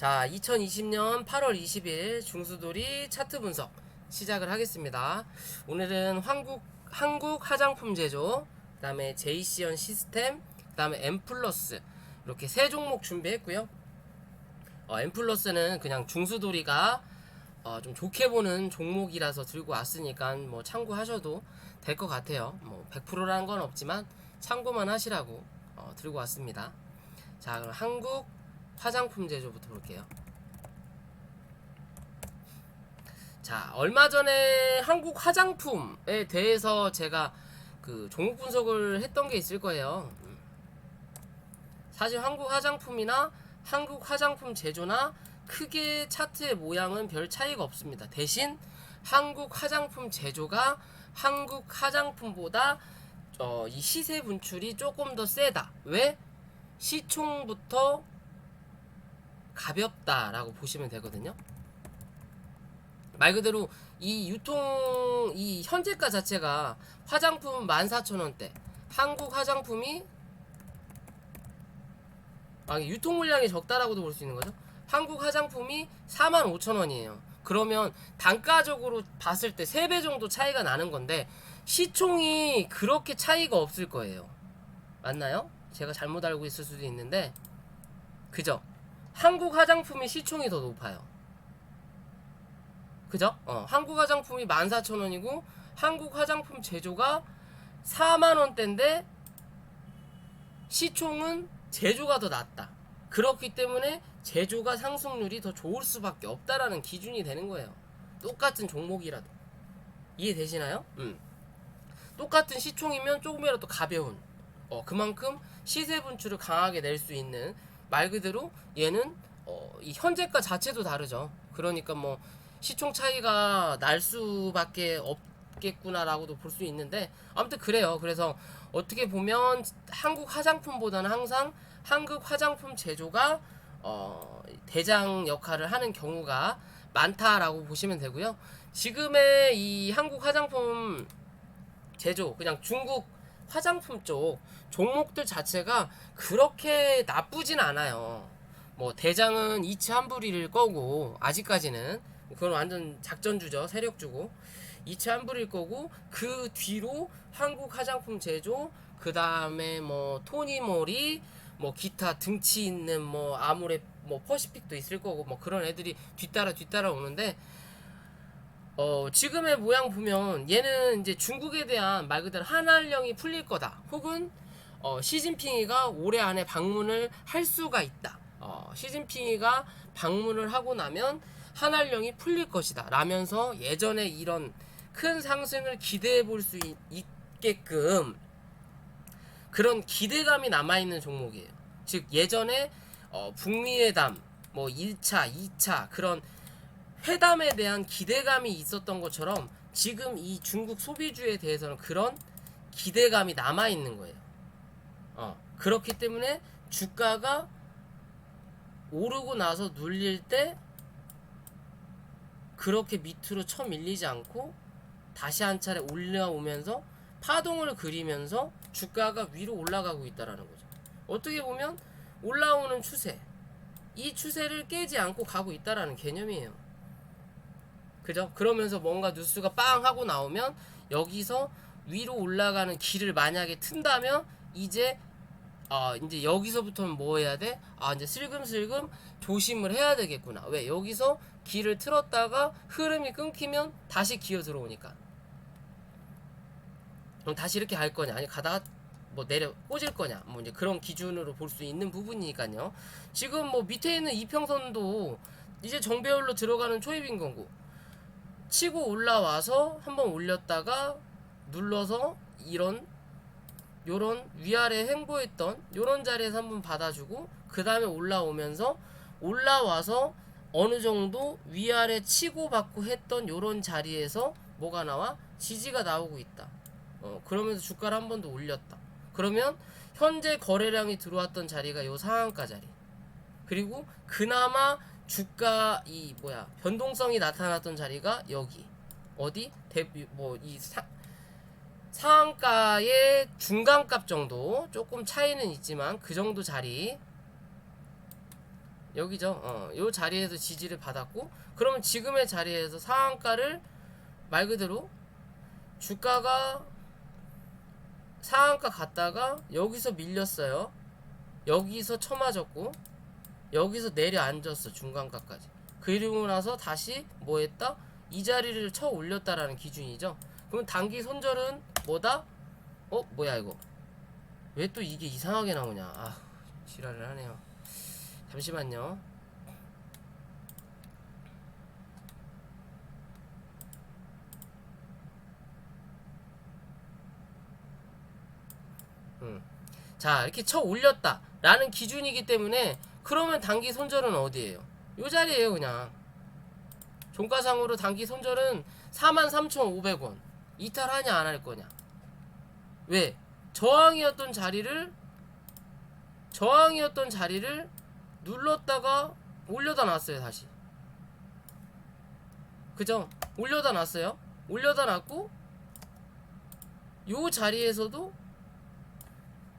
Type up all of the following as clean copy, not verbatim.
자, 2020년 8월 20일 중수돌이 차트 분석 시작을 하겠습니다. 오늘은 한국 화장품 제조, 그 다음에 제이시언 시스템, 그 다음에 엠플러스 이렇게 세 종목 준비했고요. 엠플러스는 그냥 중수돌이가 좀 좋게 보는 종목이라서 들고 왔으니까 뭐 참고하셔도 될 것 같아요. 뭐 100%라는 건 없지만 참고만 하시라고 들고 왔습니다. 자, 그럼 한국 화장품 제조부터 볼게요. 자, 얼마 전에 한국 화장품에 대해서 제가 그 종목 분석을 했던 게 있을 거예요. 사실 한국 화장품이나 한국 화장품 제조나 크게 차트의 모양은 별 차이가 없습니다. 대신 한국 화장품 제조가 한국 화장품보다 이 시세 분출이 조금 더 세다. 왜? 시총부터 가볍다라고 보시면 되거든요. 말 그대로 이 현재가 자체가 화장품 14,000원대, 한국 화장품이 유통 물량이 적다라고도 볼 수 있는 거죠. 한국 화장품이 45,000원이에요. 그러면 단가적으로 봤을 때 3배 정도 차이가 나는 건데 시총이 그렇게 차이가 없을 거예요. 맞나요? 제가 잘못 알고 있을 수도 있는데, 그죠? 한국 화장품이 시총이 더 높아요. 그죠? 한국 화장품이 14,000원이고 한국 화장품 제조가 4만원대인데 시총은 제조가 더 낮다. 그렇기 때문에 제조가 상승률이 더 좋을 수밖에 없다라는 기준이 되는 거예요. 똑같은 종목이라도. 이해되시나요? 똑같은 시총이면 조금이라도 가벼운, 그만큼 시세 분출을 강하게 낼 수 있는, 말 그대로 얘는 이 현재가 자체도 다르죠. 그러니까 뭐 시총 차이가 날 수밖에 없겠구나라고도 볼 수 있는데, 아무튼 그래요. 그래서 어떻게 보면 한국 화장품보다는 항상 한국 화장품 제조가 대장 역할을 하는 경우가 많다라고 보시면 되고요. 지금의 이 한국 화장품 제조, 그냥 중국 화장품 쪽 종목들 자체가 그렇게 나쁘진 않아요. 뭐 대장은 이치 한부리일 거고, 아직까지는 그건 완전 작전주죠. 세력주고 이치 한부리일 거고, 그 뒤로 한국 화장품 제조, 그 다음에 뭐 토니모리, 뭐 기타 등치 있는 뭐 아무래 뭐 퍼시픽도 있을 거고, 뭐 그런 애들이 뒤따라 오는데, 지금의 모양 보면 얘는 이제 중국에 대한 말 그대로 한알령이 풀릴 거다. 혹은 시진핑이가 올해 안에 방문을 할 수가 있다. 시진핑이가 방문을 하고 나면 한알령이 풀릴 것이다. 라면서 예전에 이런 큰 상승을 기대해 볼 수 있게끔 그런 기대감이 남아있는 종목이에요. 즉 예전에 북미회담 뭐 1차, 2차 그런 회담에 대한 기대감이 있었던 것처럼 지금 이 중국 소비주에 대해서는 그런 기대감이 남아있는 거예요. 그렇기 때문에 주가가 오르고 나서 눌릴 때 그렇게 밑으로 쳐밀리지 않고 다시 한 차례 올라오면서 파동을 그리면서 주가가 위로 올라가고 있다라는 거죠. 어떻게 보면 올라오는 추세, 이 추세를 깨지 않고 가고 있다라는 개념이에요. 그죠? 그러면서 뭔가 뉴스가 빵 하고 나오면 여기서 위로 올라가는 길을 만약에 튼다면 이제 여기서부터는 뭐 해야 돼? 이제 슬금슬금 조심을 해야 되겠구나. 왜? 여기서 길을 틀었다가 흐름이 끊기면 다시 기어 들어오니까. 그럼 다시 이렇게 갈 거냐? 아니 가다가 뭐 내려 꽂을 거냐? 뭐 이제 그런 기준으로 볼 수 있는 부분이니까요. 지금 뭐 밑에 있는 이평선도 이제 정배열로 들어가는 초입인 거고, 치고 올라와서 한번 올렸다가 눌러서 요런 위아래 횡보했던 요런 자리에서 한번 받아주고, 그 다음에 올라오면서 올라와서 어느 정도 위아래 치고 받고 했던 요런 자리에서 뭐가 나와? 지지가 나오고 있다. 그러면서 주가를 한 번 더 올렸다. 그러면 현재 거래량이 들어왔던 자리가 요 상한가 자리, 그리고 그나마 주가 변동성이 나타났던 자리가 여기 어디 상한가의 중간값 정도, 조금 차이는 있지만 그 정도 자리, 여기죠. 요 자리에서 지지를 받았고, 그러면 지금의 자리에서 상한가를 말 그대로 주가가 상한가 갔다가 여기서 밀렸어요. 여기서 쳐맞았고 여기서 내려앉았어. 중간가까지. 그리고 나서 다시 뭐 했다? 이 자리를 쳐 올렸다라는 기준이죠. 그럼 단기 손절은 뭐다? 뭐야 이거? 왜 또 이게 이상하게 나오냐? 아, 지랄을 하네요. 잠시만요. 자, 이렇게 쳐 올렸다 라는 기준이기 때문에, 그러면 단기 손절은 어디에요? 요 자리에요. 그냥 종가상으로 단기 손절은 43,500원. 이탈하냐 안 할 거냐? 왜? 저항이었던 자리를 눌렀다가 올려다 놨어요. 다시. 그죠? 올려다 놨어요. 올려다 놨고 요 자리에서도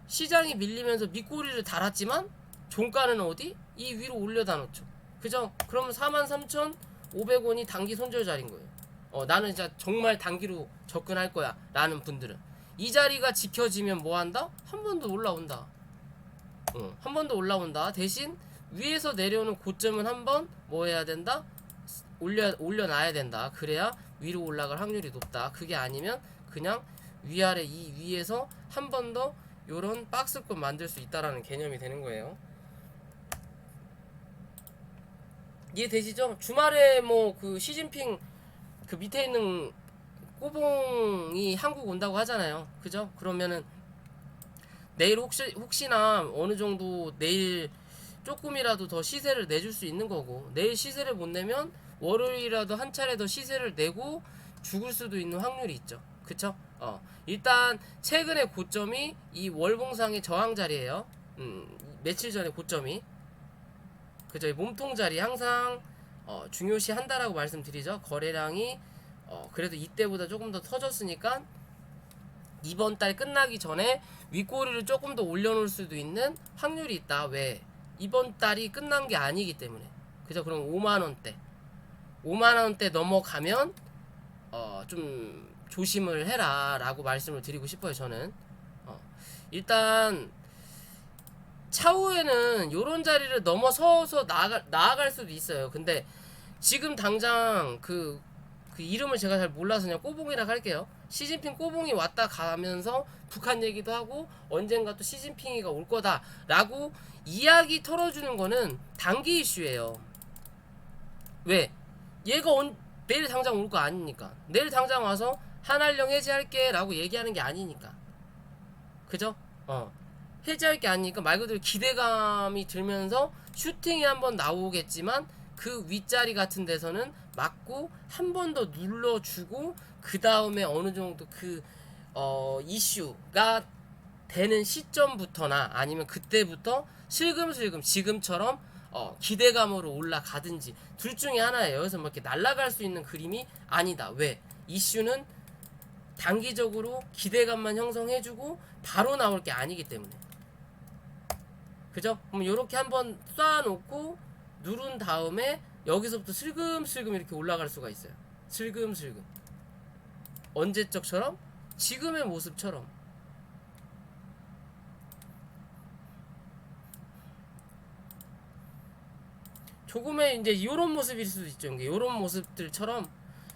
시장이 밀리면서 밑꼬리를 달았지만 종가는 어디? 이 위로 올려다 놓죠. 그죠? 그러면 43,500원이 단기 손절 자리인 거예요. 나는 진짜 정말 단기로 접근할 거야 라는 분들은 이 자리가 지켜지면 뭐 한다? 한 번 더 올라온다. 한 번 더 올라온다. 대신 위에서 내려오는 고점은 한번 뭐 해야 된다? 올려놔야 된다. 그래야 위로 올라갈 확률이 높다. 그게 아니면 그냥 위아래 이 위에서 한 번 더 요런 박스권 만들 수 있다라는 개념이 되는 거예요. 이해되시죠? 주말에 뭐 그 시진핑 그 밑에 있는 꼬봉이 한국 온다고 하잖아요. 그죠? 그러면은 내일 혹시나 어느 정도 내일 조금이라도 더 시세를 내줄 수 있는 거고, 내일 시세를 못 내면 월요일이라도 한 차례 더 시세를 내고 죽을 수도 있는 확률이 있죠. 그쵸? 일단 최근의 고점이 이 월봉상의 저항 자리예요. 며칠 전에 고점이, 그죠? 이 몸통 자리 항상 중요시 한다라고 말씀드리죠. 거래량이 그래도 이때보다 조금 더 터졌으니까 이번 달 끝나기 전에 윗꼬리를 조금 더 올려놓을 수도 있는 확률이 있다. 왜? 이번 달이 끝난 게 아니기 때문에. 그죠? 그럼 5만원대 넘어가면 좀 조심을 해라 라고 말씀을 드리고 싶어요. 저는 일단 차후에는 요런 자리를 넘어서서 나아갈 수도 있어요. 근데 지금 당장 그 이름을 제가 잘 몰라서 그냥 꼬봉이라고 할게요. 시진핑 꼬봉이 왔다 가면서 북한 얘기도 하고 언젠가 또 시진핑이가 올 거다 라고 이야기 털어주는 거는 단기 이슈예요. 왜? 얘가 내일 당장 올 거 아니니까. 내일 당장 와서 한알령 해제할게 라고 얘기하는 게 아니니까. 그죠? 해제할 게 아니니까 말 그대로 기대감이 들면서 슈팅이 한번 나오겠지만 그 윗자리 같은 데서는 맞고 한 번 더 눌러주고 그 다음에 어느 정도 그 이슈가 되는 시점부터나 아니면 그때부터 슬금슬금 지금처럼 기대감으로 올라가든지 둘 중에 하나예요. 그래서 뭐 이렇게 날아갈 수 있는 그림이 아니다. 왜? 이슈는 단기적으로 기대감만 형성해주고 바로 나올 게 아니기 때문에. 그죠? 그럼 요렇게 한번 쏴놓고 누른 다음에 여기서부터 슬금슬금 이렇게 올라갈 수가 있어요. 슬금슬금. 언제적처럼? 지금의 모습처럼. 조금의 이제 요런 모습일 수도 있죠. 요런 모습들처럼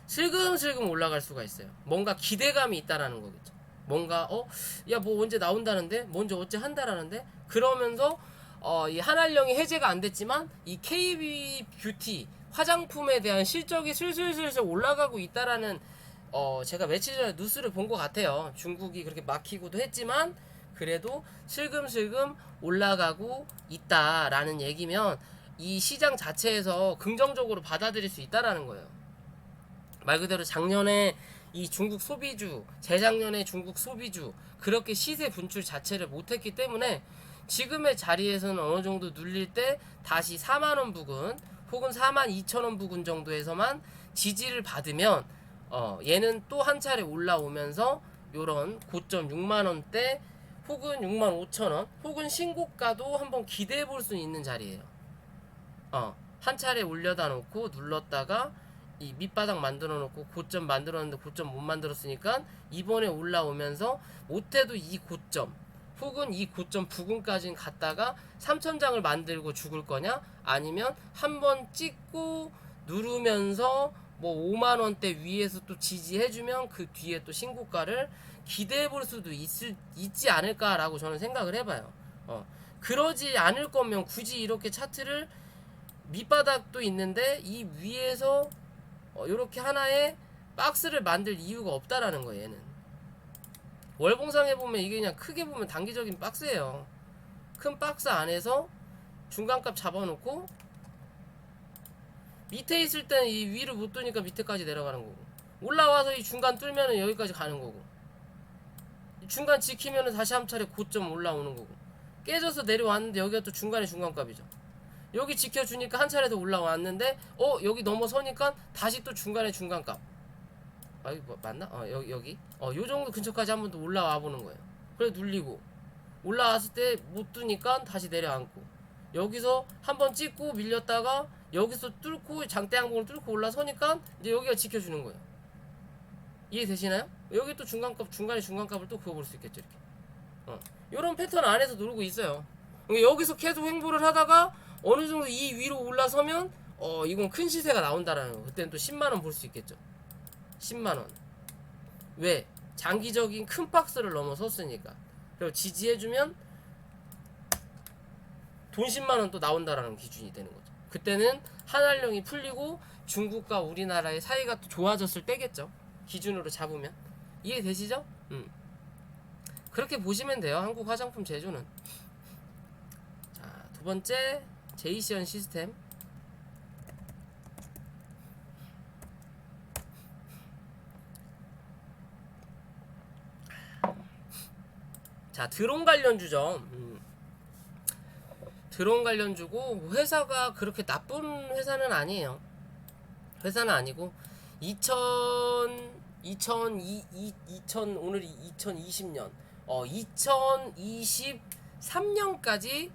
슬금슬금 올라갈 수가 있어요. 뭔가 기대감이 있다라는 거겠죠. 뭔가 야 뭐 언제 나온다는데, 먼저 어째 한다라는데, 그러면서 이 한알령이 해제가 안 됐지만 이 KB 뷰티 화장품에 대한 실적이 슬슬슬슬 올라가고 있다라는 제가 며칠 전에 뉴스를 본 것 같아요. 중국이 그렇게 막히고도 했지만 그래도 슬금슬금 올라가고 있다라는 얘기면 이 시장 자체에서 긍정적으로 받아들일 수 있다라는 거예요. 말 그대로 작년에 이 중국 소비주, 재작년에 중국 소비주 그렇게 시세 분출 자체를 못했기 때문에 지금의 자리에서는 어느 정도 눌릴 때 다시 4만원 부근 혹은 42,000원 부근 정도에서만 지지를 받으면 얘는 또 한 차례 올라오면서 요런 고점 6만원대 혹은 65,000원 혹은 신고가도 한번 기대해 볼 수 있는 자리예요. 한 차례 올려다 놓고 눌렀다가 이 밑바닥 만들어 놓고 고점 만들었는데 고점 못 만들었으니까 이번에 올라오면서 못해도 이 고점 혹은 이 고점 부근까지는 갔다가 3천장을 만들고 죽을 거냐, 아니면 한번 찍고 누르면서 뭐 5만원대 위에서 또 지지해주면 그 뒤에 또 신고가를 기대해 볼 수도 있지 않을까라고 저는 생각을 해봐요. 그러지 않을 거면 굳이 이렇게 차트를 밑바닥도 있는데 이 위에서 이렇게 하나의 박스를 만들 이유가 없다라는 거예요. 얘는 월봉상에 보면 이게 그냥 크게 보면 단기적인 박스예요. 큰 박스 안에서 중간값 잡아놓고 밑에 있을 때는 이 위를 못 두니까 밑에까지 내려가는 거고, 올라와서 이 중간 뚫면은 여기까지 가는 거고, 중간 지키면은 다시 한 차례 고점 올라오는 거고, 깨져서 내려왔는데 여기가 또 중간에 중간값이죠. 여기 지켜주니까 한 차례 더 올라왔는데 여기 넘어서니까 다시 또 중간에 중간값. 이거 뭐 맞나? 여기 요 정도 근처까지 한 번 더 올라와 보는 거예요. 그래 눌리고 올라왔을 때 못 두니까 다시 내려앉고, 여기서 한번 찍고 밀렸다가 여기서 뚫고 장대 항목을 뚫고 올라서니까 이제 여기가 지켜주는 거예요. 이해되시나요? 여기 또 중간값, 중간에 중간값을 또 그어볼 수 있겠죠. 이렇게 요런 패턴 안에서 누르고 있어요. 여기서 계속 횡보를 하다가 어느 정도 이 위로 올라서면 이건 큰 시세가 나온다라는 거. 그때는 또 10만원 볼 수 있겠죠. 10만원. 왜? 장기적인 큰 박스를 넘어섰으니까. 그리고 지지해주면 돈 10만원 또 나온다라는 기준이 되는 거죠. 그때는 한알령이 풀리고 중국과 우리나라의 사이가 또 좋아졌을 때겠죠. 기준으로 잡으면. 이해되시죠? 그렇게 보시면 돼요. 한국 화장품 제조는. 자, 두 번째 제이시언 시스템. 자, 드론 관련주죠. 드론 관련주고, 회사가 그렇게 나쁜 회사는 아니에요. 회사는 아니고, 오늘이 2020년, 2023년까지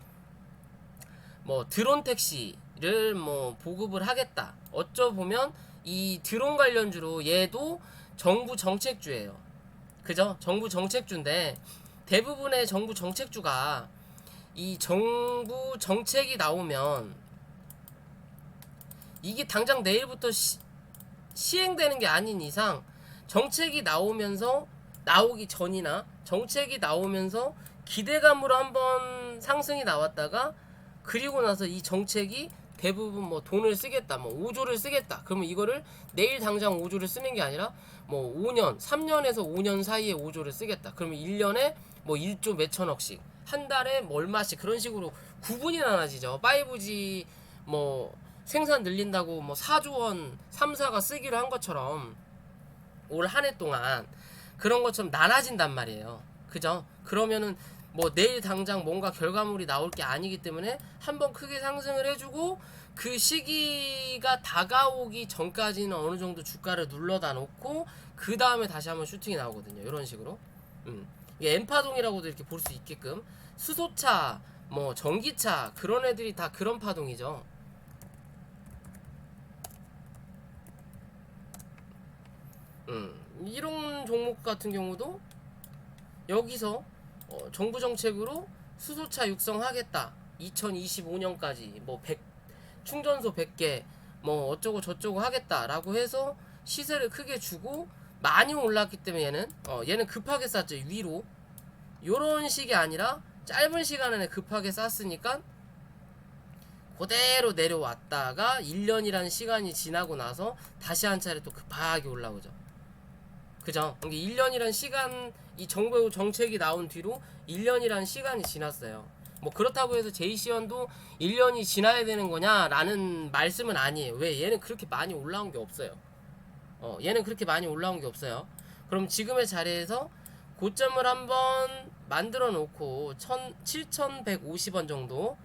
뭐 드론 택시를 뭐 보급을 하겠다. 어쩌보면 이 드론 관련주로 얘도 정부 정책주예요. 그죠? 정부 정책주인데, 대부분의 정부 정책주가 이 정부 정책이 나오면 이게 당장 내일부터 시행되는 게 아닌 이상, 정책이 나오면서, 나오기 전이나 정책이 나오면서 기대감으로 한번 상승이 나왔다가, 그리고 나서 이 정책이 대부분 뭐 돈을 쓰겠다, 뭐 5조를 쓰겠다, 그러면 이거를 내일 당장 5조를 쓰는 게 아니라 뭐 5년, 3년에서 5년 사이에 5조를 쓰겠다. 그러면 1년에 뭐 1조 몇천억씩, 한 달에 뭐 얼마씩, 그런 식으로 구분이 나눠지죠. 5G 뭐 생산 늘린다고 뭐 4조 원 3사가 쓰기로 한 것처럼 올 한 해 동안 그런 것처럼 나눠진단 말이에요. 그죠? 그러면은 뭐 내일 당장 뭔가 결과물이 나올 게 아니기 때문에 한번 크게 상승을 해주고, 그 시기가 다가오기 전까지는 어느 정도 주가를 눌러다 놓고 그 다음에 다시 한번 슈팅이 나오거든요. 이런 식으로. 이게 N파동이라고도 이렇게 볼 수 있게끔, 수소차, 뭐 전기차, 그런 애들이 다 그런 파동이죠. 이런 종목 같은 경우도 여기서 정부 정책으로 수소차 육성하겠다, 2025년까지 뭐 충전소 100개 뭐 어쩌고 저쩌고 하겠다라고 해서 시세를 크게 주고 많이 올랐기 때문에 얘는 급하게 쌌죠. 위로 요런 식이 아니라 짧은 시간 안에 급하게 쌌으니까 그대로 내려왔다가 1년이라는 시간이 지나고 나서 다시 한 차례 또 급하게 올라오죠. 그죠? 1년이란 시간, 이 정부 정책이 나온 뒤로 1년이란 시간이 지났어요. 뭐 그렇다고 해서 제이시언도 1년이 지나야 되는 거냐라는 말씀은 아니에요. 왜? 얘는 그렇게 많이 올라온 게 없어요. 얘는 그렇게 많이 올라온 게 없어요. 그럼 지금의 자리에서 고점을 한번 만들어 놓고 7,150원 정도,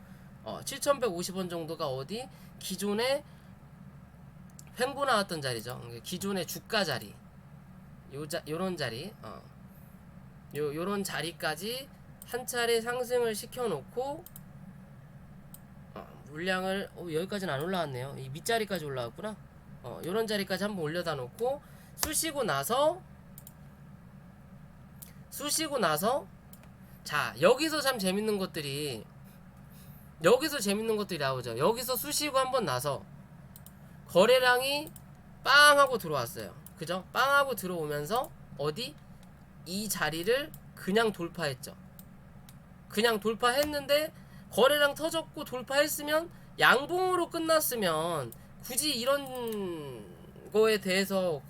7,150원 정도가 어디? 기존에 횡보 나왔던 자리죠. 기존의 주가 자리. 요런 자리, 요런 자리까지 한 차례 상승을 시켜놓고, 물량을 여기까지는 안 올라왔네요. 이 밑자리까지 올라왔구나. 요런 자리까지 한번 올려다 놓고 쑤시고 나서 자, 여기서 참 재밌는 것들이 나오죠. 여기서 쑤시고 한번 나서 거래량이 빵 하고 들어왔어요. 그죠? 빵 하고 들어오면서 어디? 이 자리를 그냥 돌파했죠. 그냥 돌파했는데 거래량 터졌고 돌파했으면 양봉으로 끝났으면 굳이 이런 거에 대해서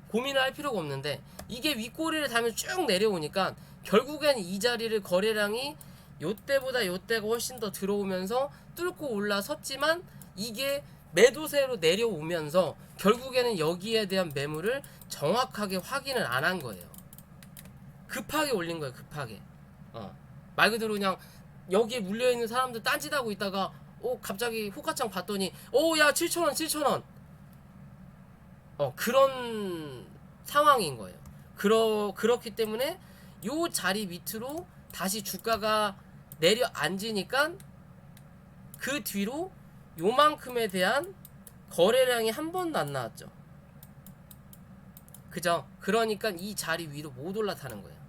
고민을 할 필요가 없는데, 이게 윗꼬리를 달면 쭉 내려오니까 결국엔 이 자리를 거래량이 요때보다 요때가 훨씬 더 들어오면서 뚫고 올라섰지만 이게 매도세로 내려오면서 결국에는 여기에 대한 매물을 정확하게 확인을 안 한 거예요. 급하게 올린 거예요. 급하게. 말 그대로 그냥 여기에 물려있는 사람들 딴짓하고 있다가 갑자기 호가창 봤더니 야 7,000원 그런 상황인 거예요. 그렇기 때문에 요 자리 밑으로 다시 주가가 내려앉으니까 그 뒤로 요만큼에 대한 거래량이 한 번도 안 나왔죠. 그죠? 그러니까 이 자리 위로 못 올라타는 거예요.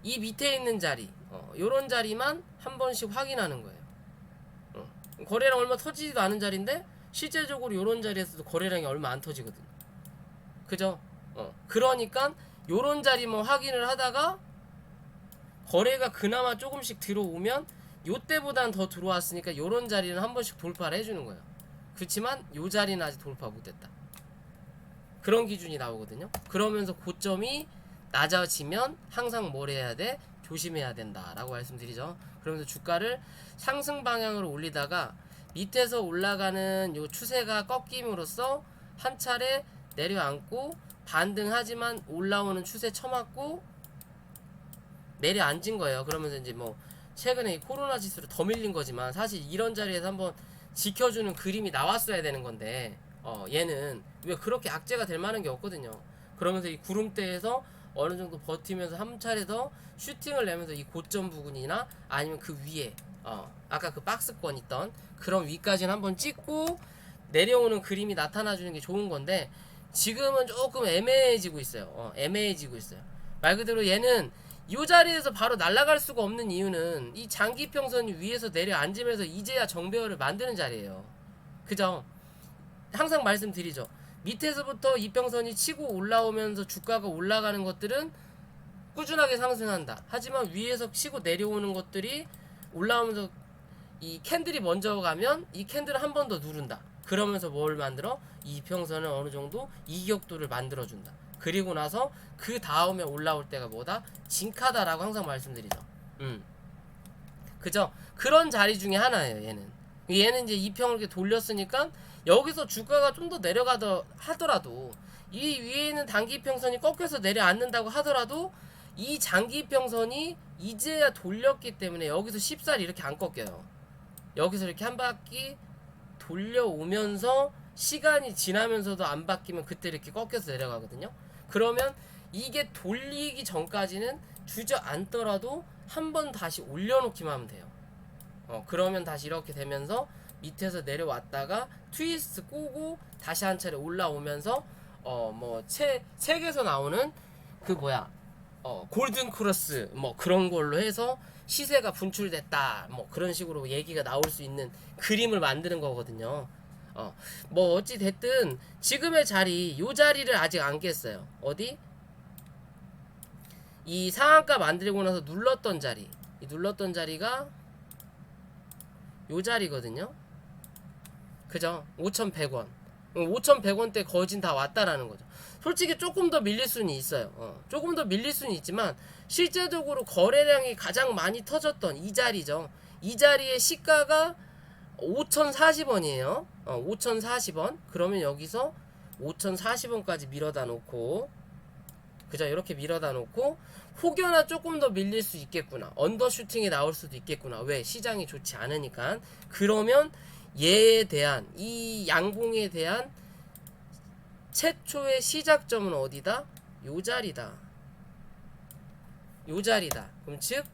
이 밑에 있는 자리, 요런 자리만 한 번씩 확인하는 거예요. 거래량 얼마 터지지도 않은 자리인데 실제적으로 요런 자리에서도 거래량이 얼마 안 터지거든요. 그죠? 그러니까 요런 자리만 확인을 하다가 거래가 그나마 조금씩 들어오면 요때보단 더 들어왔으니까 요런 자리는 한 번씩 돌파를 해주는 거예요. 그렇지만 요 자리는 아직 돌파 못했다. 그런 기준이 나오거든요. 그러면서 고점이 낮아지면 항상 뭘 해야 돼? 조심해야 된다라고 말씀드리죠. 그러면서 주가를 상승 방향으로 올리다가 밑에서 올라가는 요 추세가 꺾임으로써 한 차례 내려앉고 반등하지만 올라오는 추세 쳐맞고 내려앉은 거예요. 그러면서 이제 뭐 최근에 이 코로나 지수로 더 밀린 거지만 사실 이런 자리에서 한번 지켜주는 그림이 나왔어야 되는 건데 얘는 왜 그렇게 악재가 될 만한 게 없거든요. 그러면서 이 구름대에서 어느 정도 버티면서 한 차례 더 슈팅을 내면서 이 고점 부근이나 아니면 그 위에 아까 그 박스권 있던 그런 위까지는 한번 찍고 내려오는 그림이 나타나주는 게 좋은 건데 지금은 조금 애매해지고 있어요. 애매해지고 있어요. 말 그대로 얘는 이 자리에서 바로 날아갈 수가 없는 이유는 이 장기평선이 위에서 내려앉으면서 이제야 정배열을 만드는 자리예요. 그죠? 항상 말씀드리죠. 밑에서부터 이평선이 치고 올라오면서 주가가 올라가는 것들은 꾸준하게 상승한다. 하지만 위에서 치고 내려오는 것들이 올라오면서 이 캔들이 먼저 가면 이 캔들을 한 번 더 누른다. 그러면서 뭘 만들어? 이 이평선을 어느 정도 이격도를 만들어준다. 그리고 나서 그 다음에 올라올 때가 뭐다? 징카다라고 항상 말씀드리죠. 그죠? 그런 자리 중에 하나예요. 얘는 이제 이평을 이렇게 돌렸으니까 여기서 주가가 좀 더 내려가더 하더라도 이 위에 있는 단기평선이 꺾여서 내려앉는다고 하더라도 이 장기평선이 이제야 돌렸기 때문에 여기서 쉽사리 이렇게 안 꺾여요. 여기서 이렇게 한 바퀴 돌려오면서 시간이 지나면서도 안 바뀌면 그때 이렇게 꺾여서 내려가거든요. 그러면 이게 돌리기 전까지는 주저앉더라도 한 번 다시 올려놓기만 하면 돼요. 그러면 다시 이렇게 되면서 밑에서 내려왔다가 트위스트 꼬고 다시 한 차례 올라오면서 뭐 책에서 나오는 그 골든 크로스 뭐 그런 걸로 해서 시세가 분출됐다 뭐 그런 식으로 얘기가 나올 수 있는 그림을 만드는 거거든요. 뭐 어찌 됐든 지금의 자리, 요 자리를 아직 안 깼어요. 어디? 이 상한가 만들고 나서 눌렀던 자리, 이 눌렀던 자리가 요 자리거든요. 그죠? 5,100원. 5,100원대 거진 다 왔다라는 거죠. 솔직히 조금 더 밀릴 수는 있어요. 조금 더 밀릴 수는 있지만 실제적으로 거래량이 가장 많이 터졌던 이 자리죠. 이 자리의 시가가 5,040원이에요. 5,040원. 그러면 여기서 5,040원까지 밀어다 놓고, 그죠? 이렇게 밀어다 놓고 혹여나 조금 더 밀릴 수 있겠구나. 언더슈팅이 나올 수도 있겠구나. 왜? 시장이 좋지 않으니까. 그러면 얘에 대한 이 양봉에 대한 최초의 시작점은 어디다? 요 자리다. 요 자리다. 그럼 즉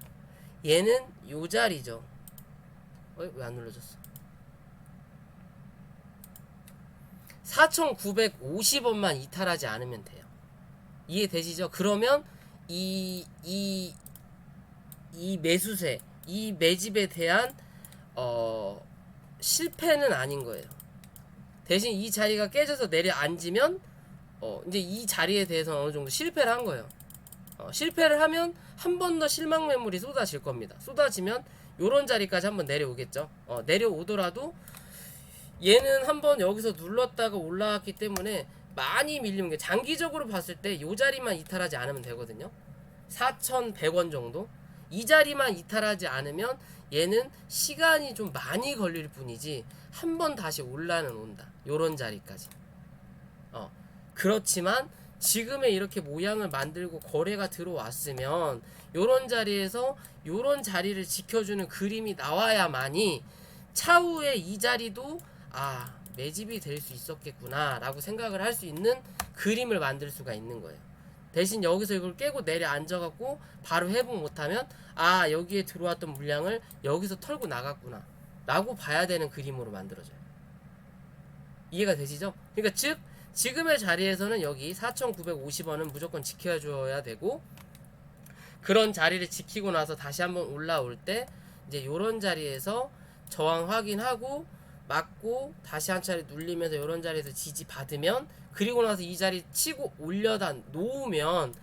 얘는 요 자리죠. 왜 안 눌러졌어? 4,950원만 이탈하지 않으면 돼요. 이해되시죠? 그러면 이 매수세, 이 매집에 대한 실패는 아닌 거예요. 대신 이 자리가 깨져서 내려앉으면 이제 이 자리에 대해서 어느 정도 실패를 한 거예요. 실패를 하면 한 번 더 실망 매물이 쏟아질 겁니다. 쏟아지면 요런 자리까지 한번 내려오겠죠. 내려오더라도 얘는 한번 여기서 눌렀다가 올라왔기 때문에 많이 밀리는 게, 장기적으로 봤을 때 요 자리만 이탈하지 않으면 되거든요. 4,100원 정도. 이 자리만 이탈하지 않으면 얘는 시간이 좀 많이 걸릴 뿐이지 한 번 다시 올라는 온다. 요런 자리까지. 그렇지만 지금의 이렇게 모양을 만들고 거래가 들어왔으면 요런 자리에서 요런 자리를 지켜주는 그림이 나와야만이 차후에 이 자리도 매집이 될 수 있었겠구나 라고 생각을 할 수 있는 그림을 만들 수가 있는 거예요. 대신 여기서 이걸 깨고 내려앉아갖고 바로 회복 못하면 여기에 들어왔던 물량을 여기서 털고 나갔구나 라고 봐야 되는 그림으로 만들어져요. 이해가 되시죠? 그러니까 즉 지금의 자리에서는 여기 4,950원은 무조건 지켜줘야 되고, 그런 자리를 지키고 나서 다시 한번 올라올 때 이제 요런 자리에서 저항 확인하고 맞고 다시 한 차례 눌리면서 요런 자리에서 지지 받으면, 그리고 나서 이 자리 치고 올려다 놓으면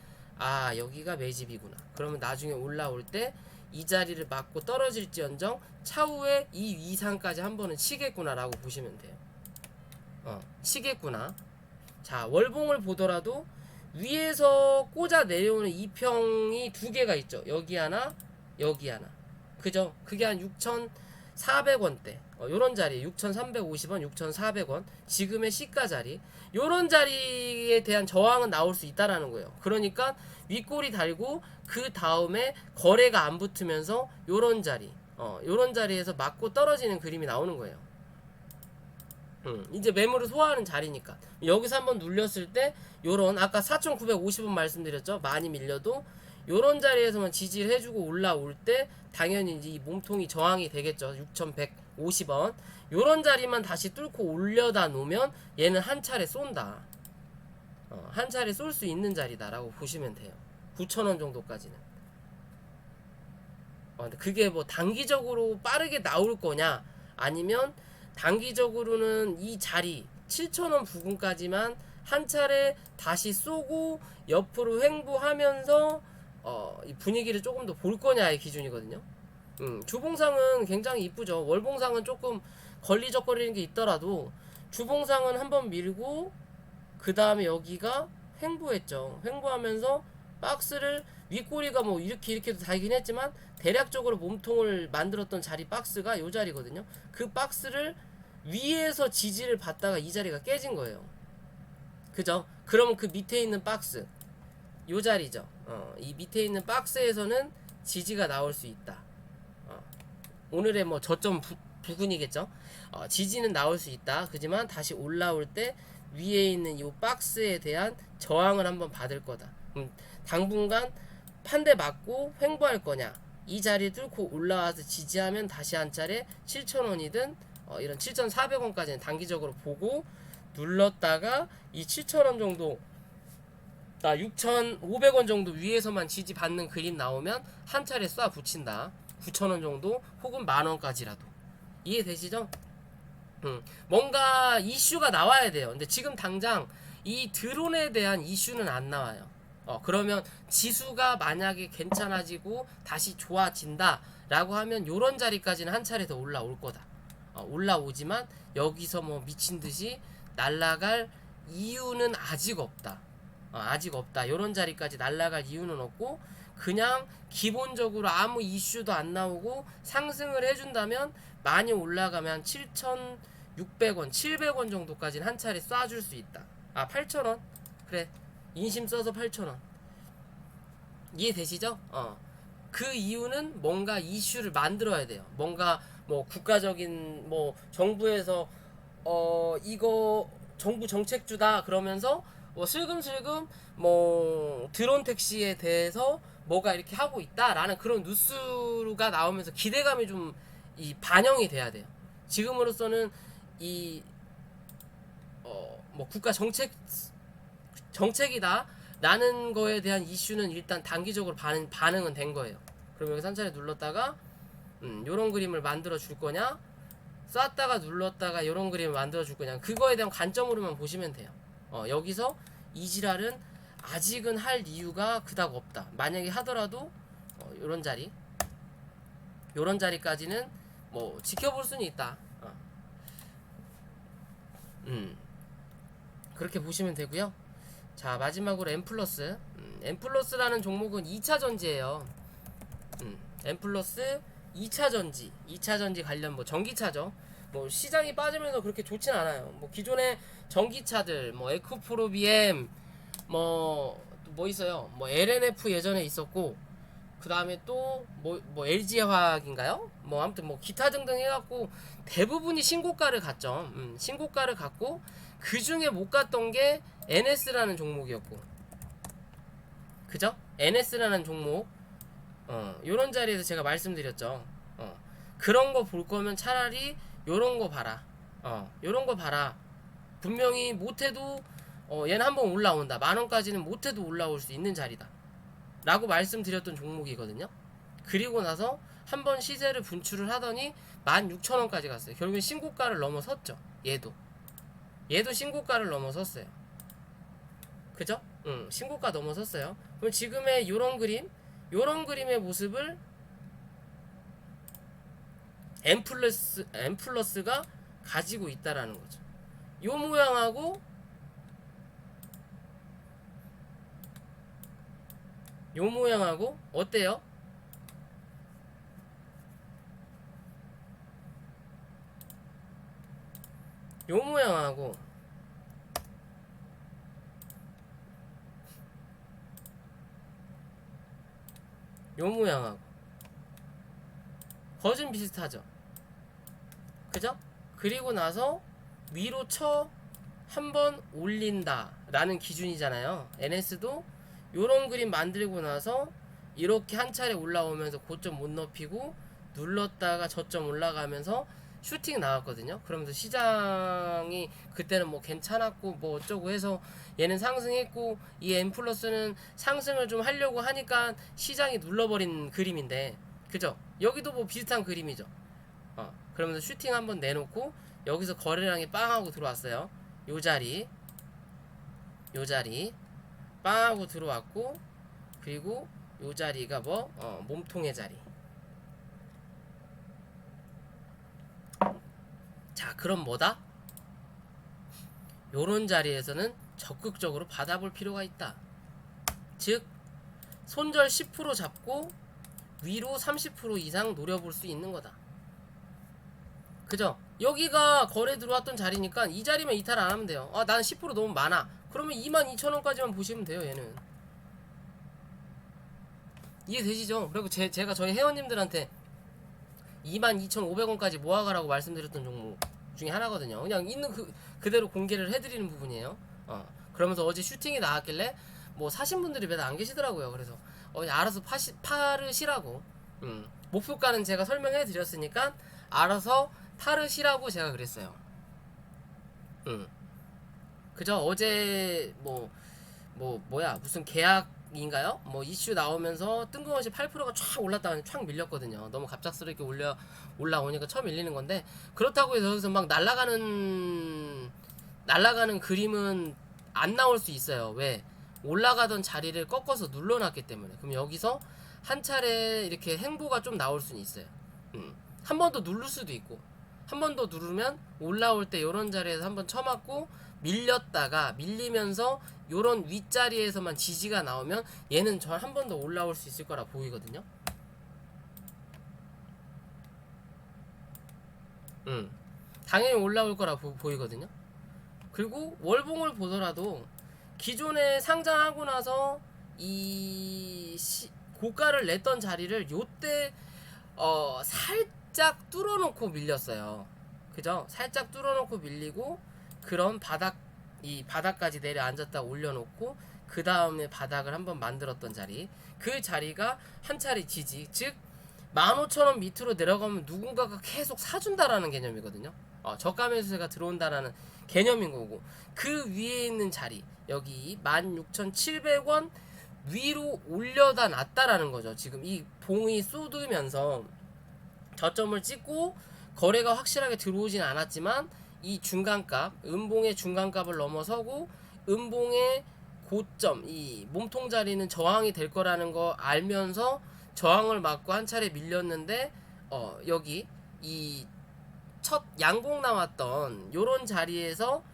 여기가 매집이구나. 그러면 나중에 올라올 때 이 자리를 맞고 떨어질지언정 차후에 이 위상까지 한 번은 치겠구나 라고 보시면 돼요. 치겠구나. 자, 월봉을 보더라도 위에서 꽂아 내려오는 이평이 두 개가 있죠. 여기 하나, 여기 하나. 그죠? 그게 한 6,400원대. 요런 자리, 6,350원, 6,400원. 지금의 시가 자리. 요런 자리에 대한 저항은 나올 수 있다라는 거예요. 그러니까 윗꼬리 달고 그 다음에 거래가 안 붙으면서 요런 자리. 요런 자리에서 맞고 떨어지는 그림이 나오는 거예요. 이제 매물을 소화하는 자리니까 여기서 한번 눌렸을 때 요런, 아까 4,950원 말씀드렸죠. 많이 밀려도 요런 자리에서만 지지를 해주고 올라올 때 당연히 이제 이 몸통이 저항이 되겠죠. 6,150원 요런 자리만 다시 뚫고 올려다 놓으면 얘는 한 차례 쏜다. 한 차례 쏠 수 있는 자리다 라고 보시면 돼요. 9,000원 정도까지는. 근데 그게 뭐 단기적으로 빠르게 나올 거냐, 아니면 단기적으로는 이 자리 7,000원 부근까지만 한 차례 다시 쏘고 옆으로 횡보하면서 이 분위기를 조금 더 볼 거냐의 기준이거든요. 주봉상은 굉장히 이쁘죠. 월봉상은 조금 걸리적거리는 게 있더라도 주봉상은 한번 밀고 그 다음에 여기가 횡보했죠. 횡보하면서 박스를, 윗꼬리가 뭐 이렇게도 달긴 했지만 대략적으로 몸통을 만들었던 자리 박스가 요 자리거든요. 그 박스를 위에서 지지를 받다가 이 자리가 깨진 거예요. 그죠? 그러면 그 밑에 있는 박스, 요 자리죠. 이 밑에 있는 박스에서는 지지가 나올 수 있다. 오늘의 뭐 저점 부근이겠죠. 지지는 나올 수 있다. 그지만 다시 올라올 때 위에 있는 이 박스에 대한 저항을 한번 받을 거다. 당분간 한 대 맞고 횡보할 거냐, 이 자리 뚫고 올라와서 지지하면 다시 한 차례 7,000원이든 이런 7,400원까지는 단기적으로 보고 눌렀다가 이 7,000원 정도, 6,500원 정도 위에서만 지지 받는 그림 나오면 한 차례 쏴 붙인다. 9,000원 정도 혹은 만원까지라도. 이해되시죠? 뭔가 이슈가 나와야 돼요. 근데 지금 당장 이 드론에 대한 이슈는 안 나와요. 그러면 지수가 만약에 괜찮아지고 다시 좋아진다 라고 하면 요런 자리까지는 한 차례 더 올라올 거다. 올라오지만 여기서 뭐 미친듯이 날아갈 이유는 아직 없다. 아직 없다. 요런 자리까지 날아갈 이유는 없고, 그냥 기본적으로 아무 이슈도 안 나오고 상승을 해준다면 많이 올라가면 7,600원, 700원 정도까지는 한 차례 쏴줄 수 있다. 8,000원? 그래. 인심 써서 8,000원. 이해되시죠? 그 이유는 뭔가 이슈를 만들어야 돼요. 뭔가 뭐 국가적인 뭐 정부에서 이거 정부 정책주다 그러면서 뭐 슬금슬금 뭐 드론 택시에 대해서 뭐가 이렇게 하고 있다라는 그런 뉴스가 나오면서 기대감이 좀 이 반영이 돼야 돼요. 지금으로서는 이 뭐 국가 정책이다 라는 거에 대한 이슈는 일단 단기적으로 반응은 된 거예요. 그럼 여기서 한 차례 눌렀다가 요런 그림을 만들어 줄 거냐, 쐈다가 눌렀다가 요런 그림을 만들어 줄 거냐, 그거에 대한 관점으로만 보시면 돼요. 여기서 이 지랄은 아직은 할 이유가 그닥 없다. 만약에 하더라도 요런 자리까지는 뭐 지켜볼 수는 있다. 그렇게 보시면 되고요. 자, 마지막으로 M+. M+라는 종목은 2차 전지예요. M+ 2차 전지, 2차 전지 관련 뭐 전기차죠. 뭐 시장이 빠지면서 그렇게 좋진 않아요. 뭐 기존의 전기차들, 뭐 에코프로 BM, 뭐 있어요. 뭐 LNF 예전에 있었고, 그 다음에 또 뭐 LG화학인가요? 뭐 아무튼 뭐 기타 등등 해갖고 대부분이 신고가를 갔죠. 신고가를 갔고, 그 중에 못 갔던 게 NS라는 종목이었고, 그죠? NS라는 종목, 요런 자리에서 제가 말씀드렸죠. 그런 거 볼 거면 차라리 요런 거 봐라. 요런 거 봐라. 분명히 못해도 얘는 한번 올라온다. 10,000원까지는 못해도 올라올 수 있는 자리다 라고 말씀드렸던 종목이거든요. 그리고 나서 한번 시세를 분출을 하더니 16,000원까지 갔어요. 결국엔 신고가를 넘어섰죠. 얘도 신고가를 넘어섰어요. 그죠? 신고가 넘어섰어요. 그럼 지금의 요런 그림의 모습을 M+가 가지고 있다라는 거죠. 요 모양하고 요 모양하고 어때요? 요 모양하고 요 모양하고 거진 비슷하죠. 그죠? 그리고 나서 위로 쳐 한번 올린다 라는 기준이잖아요. NS도 요런 그림 만들고 나서 이렇게 한 차례 올라오면서 고점 못 높이고 눌렀다가 저점 올라가면서 슈팅 나왔거든요. 그러면서 시장이 그때는 뭐 괜찮았고 뭐 어쩌고 해서 얘는 상승했고, 이 M+는 상승을 좀 하려고 하니까 시장이 눌러버린 그림인데, 그죠? 여기도 뭐 비슷한 그림이죠. 그러면서 슈팅 한번 내놓고 여기서 거래량이 빵 하고 들어왔어요. 요 자리 빵 하고 들어왔고, 그리고 요 자리가 뭐 몸통의 자리. 자, 그럼 뭐다? 요런 자리에서는 적극적으로 받아볼 필요가 있다. 즉 손절 10% 잡고 위로 30% 이상 노려볼 수 있는 거다. 그죠? 여기가 거래 들어왔던 자리니까 이 자리만 이탈 안 하면 돼요. 나는 10% 너무 많아. 그러면 22,000원까지만 보시면 돼요. 얘는 이해되시죠? 그리고 제가 저희 회원님들한테 22,500원까지 모아가라고 말씀드렸던 종목 중에 하나거든요. 그냥 있는 그대로 공개를 해드리는 부분이에요. 그러면서 어제 슈팅이 나왔길래 뭐 사신 분들이 몇 안 계시더라고요. 그래서 알아서 파르시라고, 목표가는 제가 설명해 드렸으니까 알아서 파르시라고 제가 그랬어요. 그죠? 어제 뭐야 무슨 계약인가요? 뭐 이슈 나오면서 뜬금없이 8%가 쫙 올랐다가 쫙 밀렸거든요. 너무 갑작스럽게 올라오니까 처음 밀리는 건데, 그렇다고 해서 여기서 막 날아가는 그림은 안 나올 수 있어요. 왜? 올라가던 자리를 꺾어서 눌러놨기 때문에. 그럼 여기서 한 차례 이렇게 행보가 좀 나올 수는 있어요. 한 번 더 누를 수도 있고, 한 번 더 누르면 올라올 때 요런 자리에서 한번 쳐맞고 밀리면서 요런 윗자리에서만 지지가 나오면 얘는 저 한 번 더 올라올 수 있을 거라 보이거든요. 당연히 올라올 거라 보이거든요. 그리고 월봉을 보더라도 기존에 상장하고 나서 이 고가를 냈던 자리를 요때 살짝 뚫어놓고 밀렸어요. 그죠? 살짝 뚫어놓고 밀리고, 그런 이 바닥까지 내려앉았다 올려놓고 그 다음에 바닥을 한번 만들었던 자리, 그 자리가 한 차례 지지, 즉 15,000원 밑으로 내려가면 누군가가 계속 사준다라는 개념이거든요. 저가 매수세가 들어온다라는 개념인 거고, 그 위에 있는 자리 여기 16,700원 위로 올려다 놨다라는 거죠. 지금 이 봉이 쏟으면서 저점을 찍고 거래가 확실하게 들어오진 않았지만 이 중간값, 음봉의 중간값을 넘어서고 음봉의 고점, 이 몸통 자리는 저항이 될 거라는 거 알면서 저항을 맞고 한 차례 밀렸는데 여기 이 첫 양봉 나왔던 요런 자리에서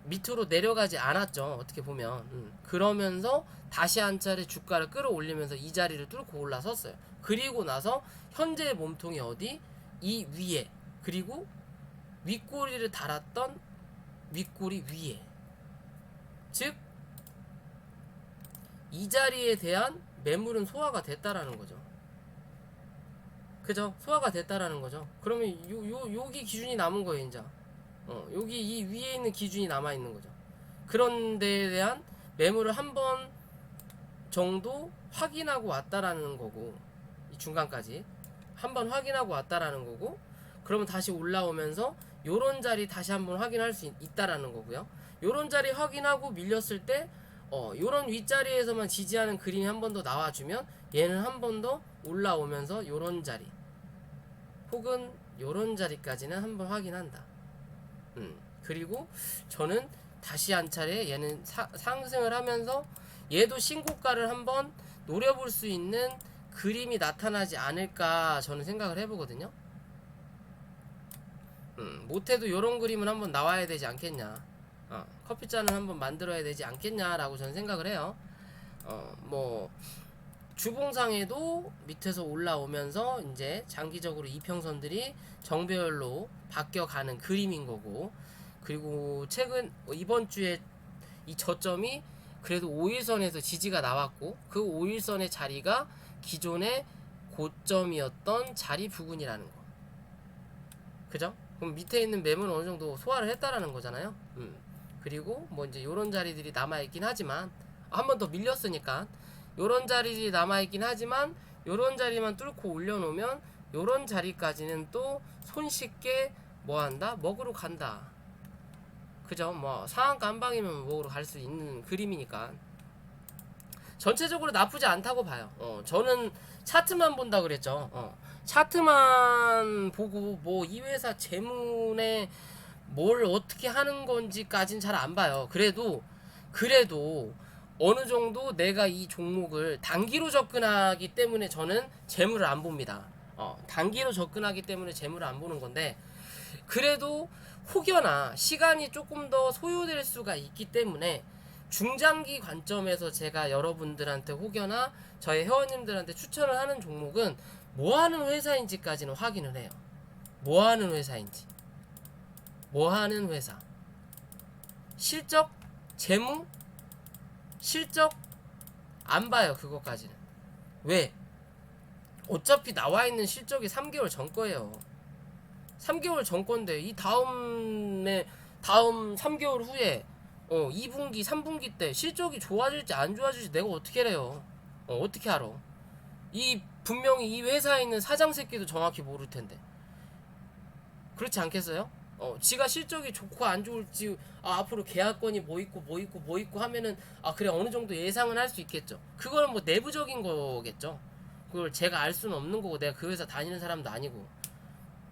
밑으로 내려가지 않았죠. 어떻게 보면 그러면서 다시 한 차례 주가를 끌어올리면서 이 자리를 뚫고 올라섰어요. 그리고 나서 현재의 몸통이 어디? 이 위에, 그리고 윗꼬리를 달았던 윗꼬리 위에, 즉 이 자리에 대한 매물은 소화가 됐다라는 거죠. 그죠? 소화가 됐다라는 거죠. 그러면 여기 기준이 남은 거예요, 이제. 여기 이 위에 있는 기준이 남아 있는 거죠. 그런 데에 대한 매물을 한 번 정도 확인하고 왔다라는 거고, 이 중간까지 한 번 확인하고 왔다라는 거고, 그러면 다시 올라오면서 요런 자리 다시 한번 확인할 수 있다라는 거고요. 요런 자리 확인하고 밀렸을 때 요런 윗자리에서만 지지하는 그림이 한 번 더 나와주면 얘는 한 번 더 올라오면서 요런 자리 혹은 요런 자리까지는 한번 확인한다. 그리고 저는 다시 한 차례 얘는 상승을 하면서 얘도 신고가를 한번 노려볼 수 있는 그림이 나타나지 않을까 저는 생각을 해보거든요. 못해도 요런 그림은 한번 나와야 되지 않겠냐, 커피잔을 한번 만들어야 되지 않겠냐라고 저는 생각을 해요. 뭐 주봉상에도 밑에서 올라오면서 이제 장기적으로 이평선들이 정배열로 바뀌어가는 그림인 거고, 그리고 최근 이번 주에 이 저점이 그래도 5일선에서 지지가 나왔고, 그 5일선의 자리가 기존의 고점이었던 자리 부근이라는 거. 그죠? 그럼 밑에 있는 매물은 어느 정도 소화를 했다라는 거잖아요. 그리고 뭐 이제 요런 자리들이 남아있긴 하지만, 한 번 더 밀렸으니까 요런 자리들이 남아있긴 하지만 요런 자리만 뚫고 올려놓으면 요런 자리까지는 또 손쉽게 뭐한다? 먹으러 간다. 그죠? 뭐 상한가 한방이면 먹으러 갈 수 있는 그림이니까 전체적으로 나쁘지 않다고 봐요. 저는 차트만 본다 그랬죠. 차트만 보고 뭐 이 회사 재무에 뭘 어떻게 하는 건지까지는 잘 안 봐요. 그래도 어느 정도 내가 이 종목을 단기로 접근하기 때문에 저는 재물을 안 봅니다. 단기로 접근하기 때문에 재물을 안 보는 건데, 그래도 혹여나 시간이 조금 더 소요될 수가 있기 때문에 중장기 관점에서 제가 여러분들한테 혹여나 저희 회원님들한테 추천을 하는 종목은 뭐하는 회사인지까지는 확인을 해요. 뭐하는 회사인지, 뭐하는 회사, 실적, 재무, 실적 안 봐요. 그것까지는. 왜? 어차피 나와 있는 실적이 3개월 전 거예요. 3개월 전 건데 이 다음 3개월 후에 2분기 3분기 때 실적이 좋아질지 안 좋아질지 내가 어떻게 해요? 어떻게 알아? 분명히 이 회사에 있는 사장 새끼도 정확히 모를 텐데. 그렇지 않겠어요? 지가 실적이 좋고 안 좋을지, 앞으로 계약건이 뭐 있고 하면은 그래 어느 정도 예상은 할 수 있겠죠. 그거는 뭐 내부적인 거겠죠. 그걸 제가 알 수는 없는 거고, 내가 그 회사 다니는 사람도 아니고.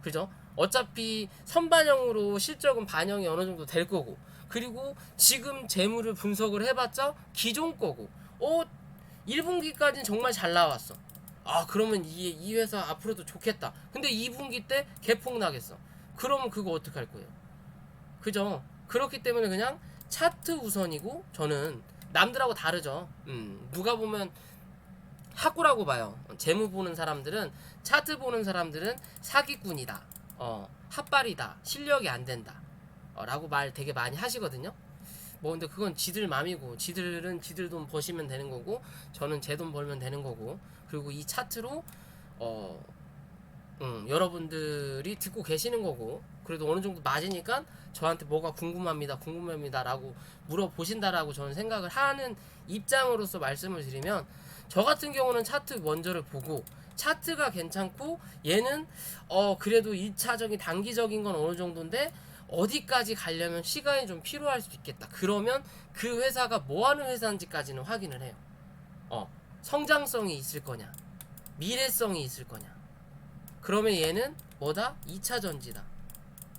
그죠? 어차피 선반영으로 실적은 반영이 어느 정도 될 거고, 그리고 지금 재물을 분석을 해봤자 기존 거고, 1분기까지는 정말 잘 나왔어. 그러면 이 회사 앞으로도 좋겠다. 근데 2분기 때 개폭 나겠어. 그러면 그거 어떡할 거예요? 그죠? 그렇기 때문에 그냥 차트 우선이고, 저는 남들하고 다르죠. 누가 보면 학구라고 봐요. 재무 보는 사람들은, 차트 보는 사람들은 사기꾼이다, 핫발이다, 실력이 안 된다, 라고 말 되게 많이 하시거든요. 뭐 근데 그건 지들 맘이고, 지들은 지들 돈 버시면 되는 거고, 저는 제 돈 벌면 되는 거고, 그리고 이 차트로 여러분들이 듣고 계시는 거고, 그래도 어느 정도 맞으니까 저한테 뭐가 궁금합니다 라고 물어보신다라고 저는 생각을 하는 입장으로서 말씀을 드리면, 저 같은 경우는 차트 먼저를 보고 차트가 괜찮고 얘는 그래도 1차적인 단기적인 건 어느 정도인데 어디까지 가려면 시간이 좀 필요할 수 있겠다. 그러면 그 회사가 뭐 하는 회사인지까지는 확인을 해요. 성장성이 있을 거냐, 미래성이 있을 거냐. 그러면 얘는 뭐다? 2차 전지다.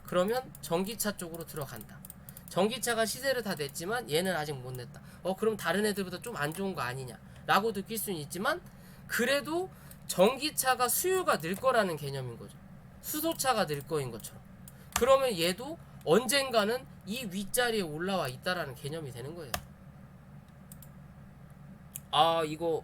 그러면 전기차 쪽으로 들어간다. 전기차가 시세를 다 냈지만 얘는 아직 못 냈다. 그럼 다른 애들보다 좀 안 좋은 거 아니냐 라고 느낄 수는 있지만 그래도 전기차가 수요가 늘 거라는 개념인 거죠. 수소차가 늘 거인 것처럼. 그러면 얘도 언젠가는 이 윗자리에 올라와 있다라는 개념이 되는 거예요. 이거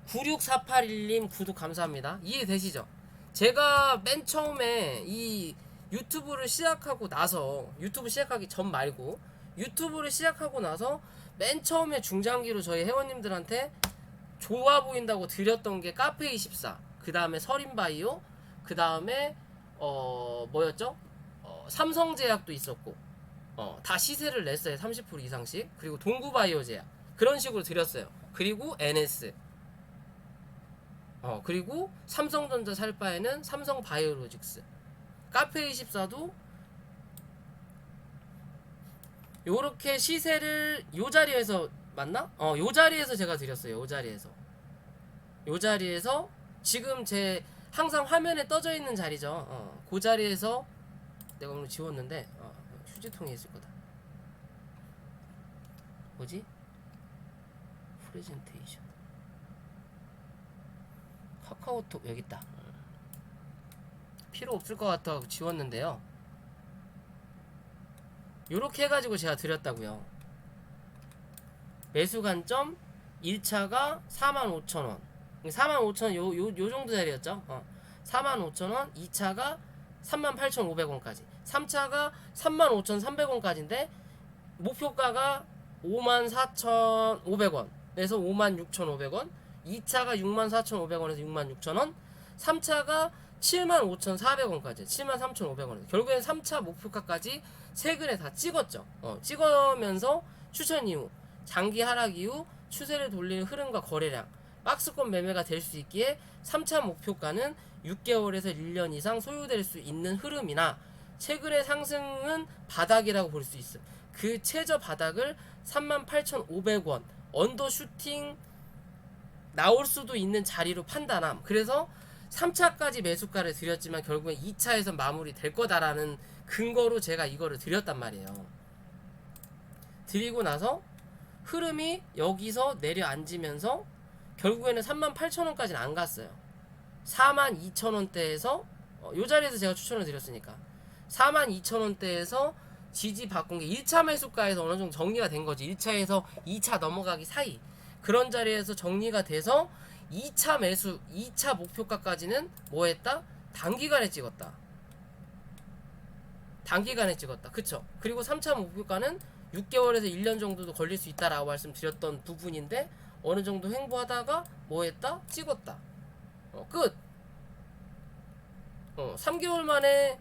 96481님 구독 감사합니다. 이해되시죠? 제가 맨 처음에 이 유튜브를 시작하고 나서, 유튜브 시작하기 전 말고 유튜브를 시작하고 나서 맨 처음에 중장기로 저희 회원님들한테 좋아 보인다고 드렸던 게 카페24, 그 다음에 서린바이오, 그 다음에 뭐였죠? 삼성제약도 있었고 다 시세를 냈어요. 30% 이상씩. 그리고 동구바이오제약 그런 식으로 드렸어요. 그리고 NS, 그리고 삼성전자 살 바에는 삼성바이오로직스, 카페24도 요렇게 시세를 요 자리에서 맞나? 요 자리에서 제가 드렸어요. 요 자리에서 지금 제 항상 화면에 떠져 있는 자리죠. 그 자리에서 내가 오늘 지웠는데 휴지통에 있을 거다. 뭐지? 프레젠테이션 카카오톡 여기 있다. 필요 없을 것 같아 지웠는데요. 요렇게 해가지고 제가 드렸다고요. 매수 관점 1차가 45,000원, 45,000원 요 정도 자리였죠. 45,000원, 2차가 38,500원까지, 3차가 35,300원까지인데 목표가가 54,500원 에서 56,500원, 2차가 64,500원에서 66,000원, 3차가 75,400원까지 73,500원. 결국엔 3차 목표가까지 세 근에 다 찍었죠. 찍으면서 추천 이후, 장기 하락 이후 추세를 돌리는 흐름과 거래량, 박스권 매매가 될 수 있기에 3차 목표가는 6개월에서 1년 이상 소요될 수 있는 흐름이나 최근의 상승은 바닥이라고 볼 수 있음. 그 최저 바닥을 38,500원 언더슈팅 나올 수도 있는 자리로 판단함. 그래서 3차까지 매수가를 드렸지만 결국엔 2차에서 마무리 될 거다라는 근거로 제가 이거를 드렸단 말이에요. 드리고 나서 흐름이 여기서 내려앉으면서 결국에는 38,000원까지는 안 갔어요. 42,000원대에서 요 자리에서 제가 추천을 드렸으니까 42,000원대에서 지지 바꾼 게 1차 매수가에서 어느 정도 정리가 된 거지. 1차에서 2차 넘어가기 사이 그런 자리에서 정리가 돼서 2차 매수, 2차 목표가까지는 뭐 했다? 단기간에 찍었다. 그쵸? 그리고 3차 목표가는 6개월에서 1년 정도도 걸릴 수 있다라고 말씀드렸던 부분인데 어느 정도 횡보하다가 뭐 했다? 찍었다. 끝. 3개월 만에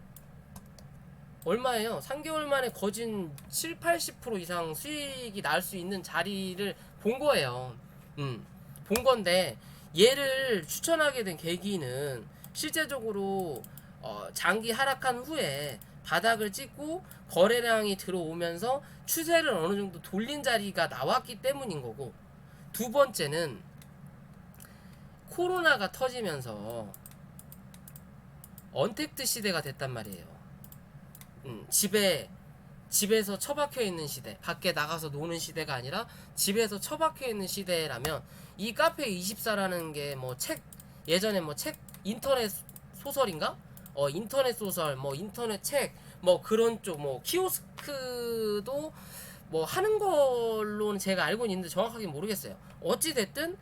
얼마예요? 3개월 만에 거진 7, 80% 이상 수익이 날 수 있는 자리를 본 거예요. 본 건데 얘를 추천하게 된 계기는 실제적으로 장기 하락한 후에 바닥을 찍고 거래량이 들어오면서 추세를 어느 정도 돌린 자리가 나왔기 때문인 거고, 두 번째는 코로나가 터지면서 언택트 시대가 됐단 말이에요. 집에서 처박혀 있는 시대, 밖에 나가서 노는 시대가 아니라 집에서 처박혀 있는 시대라면 이 카페24라는 게 뭐 책, 예전에 뭐 책, 인터넷 소설인가? 인터넷 소설, 뭐 인터넷 책, 뭐 그런 쪽, 뭐 키오스크도 뭐 하는 걸로는 제가 알고는 있는데 정확하게 모르겠어요. 어찌 됐든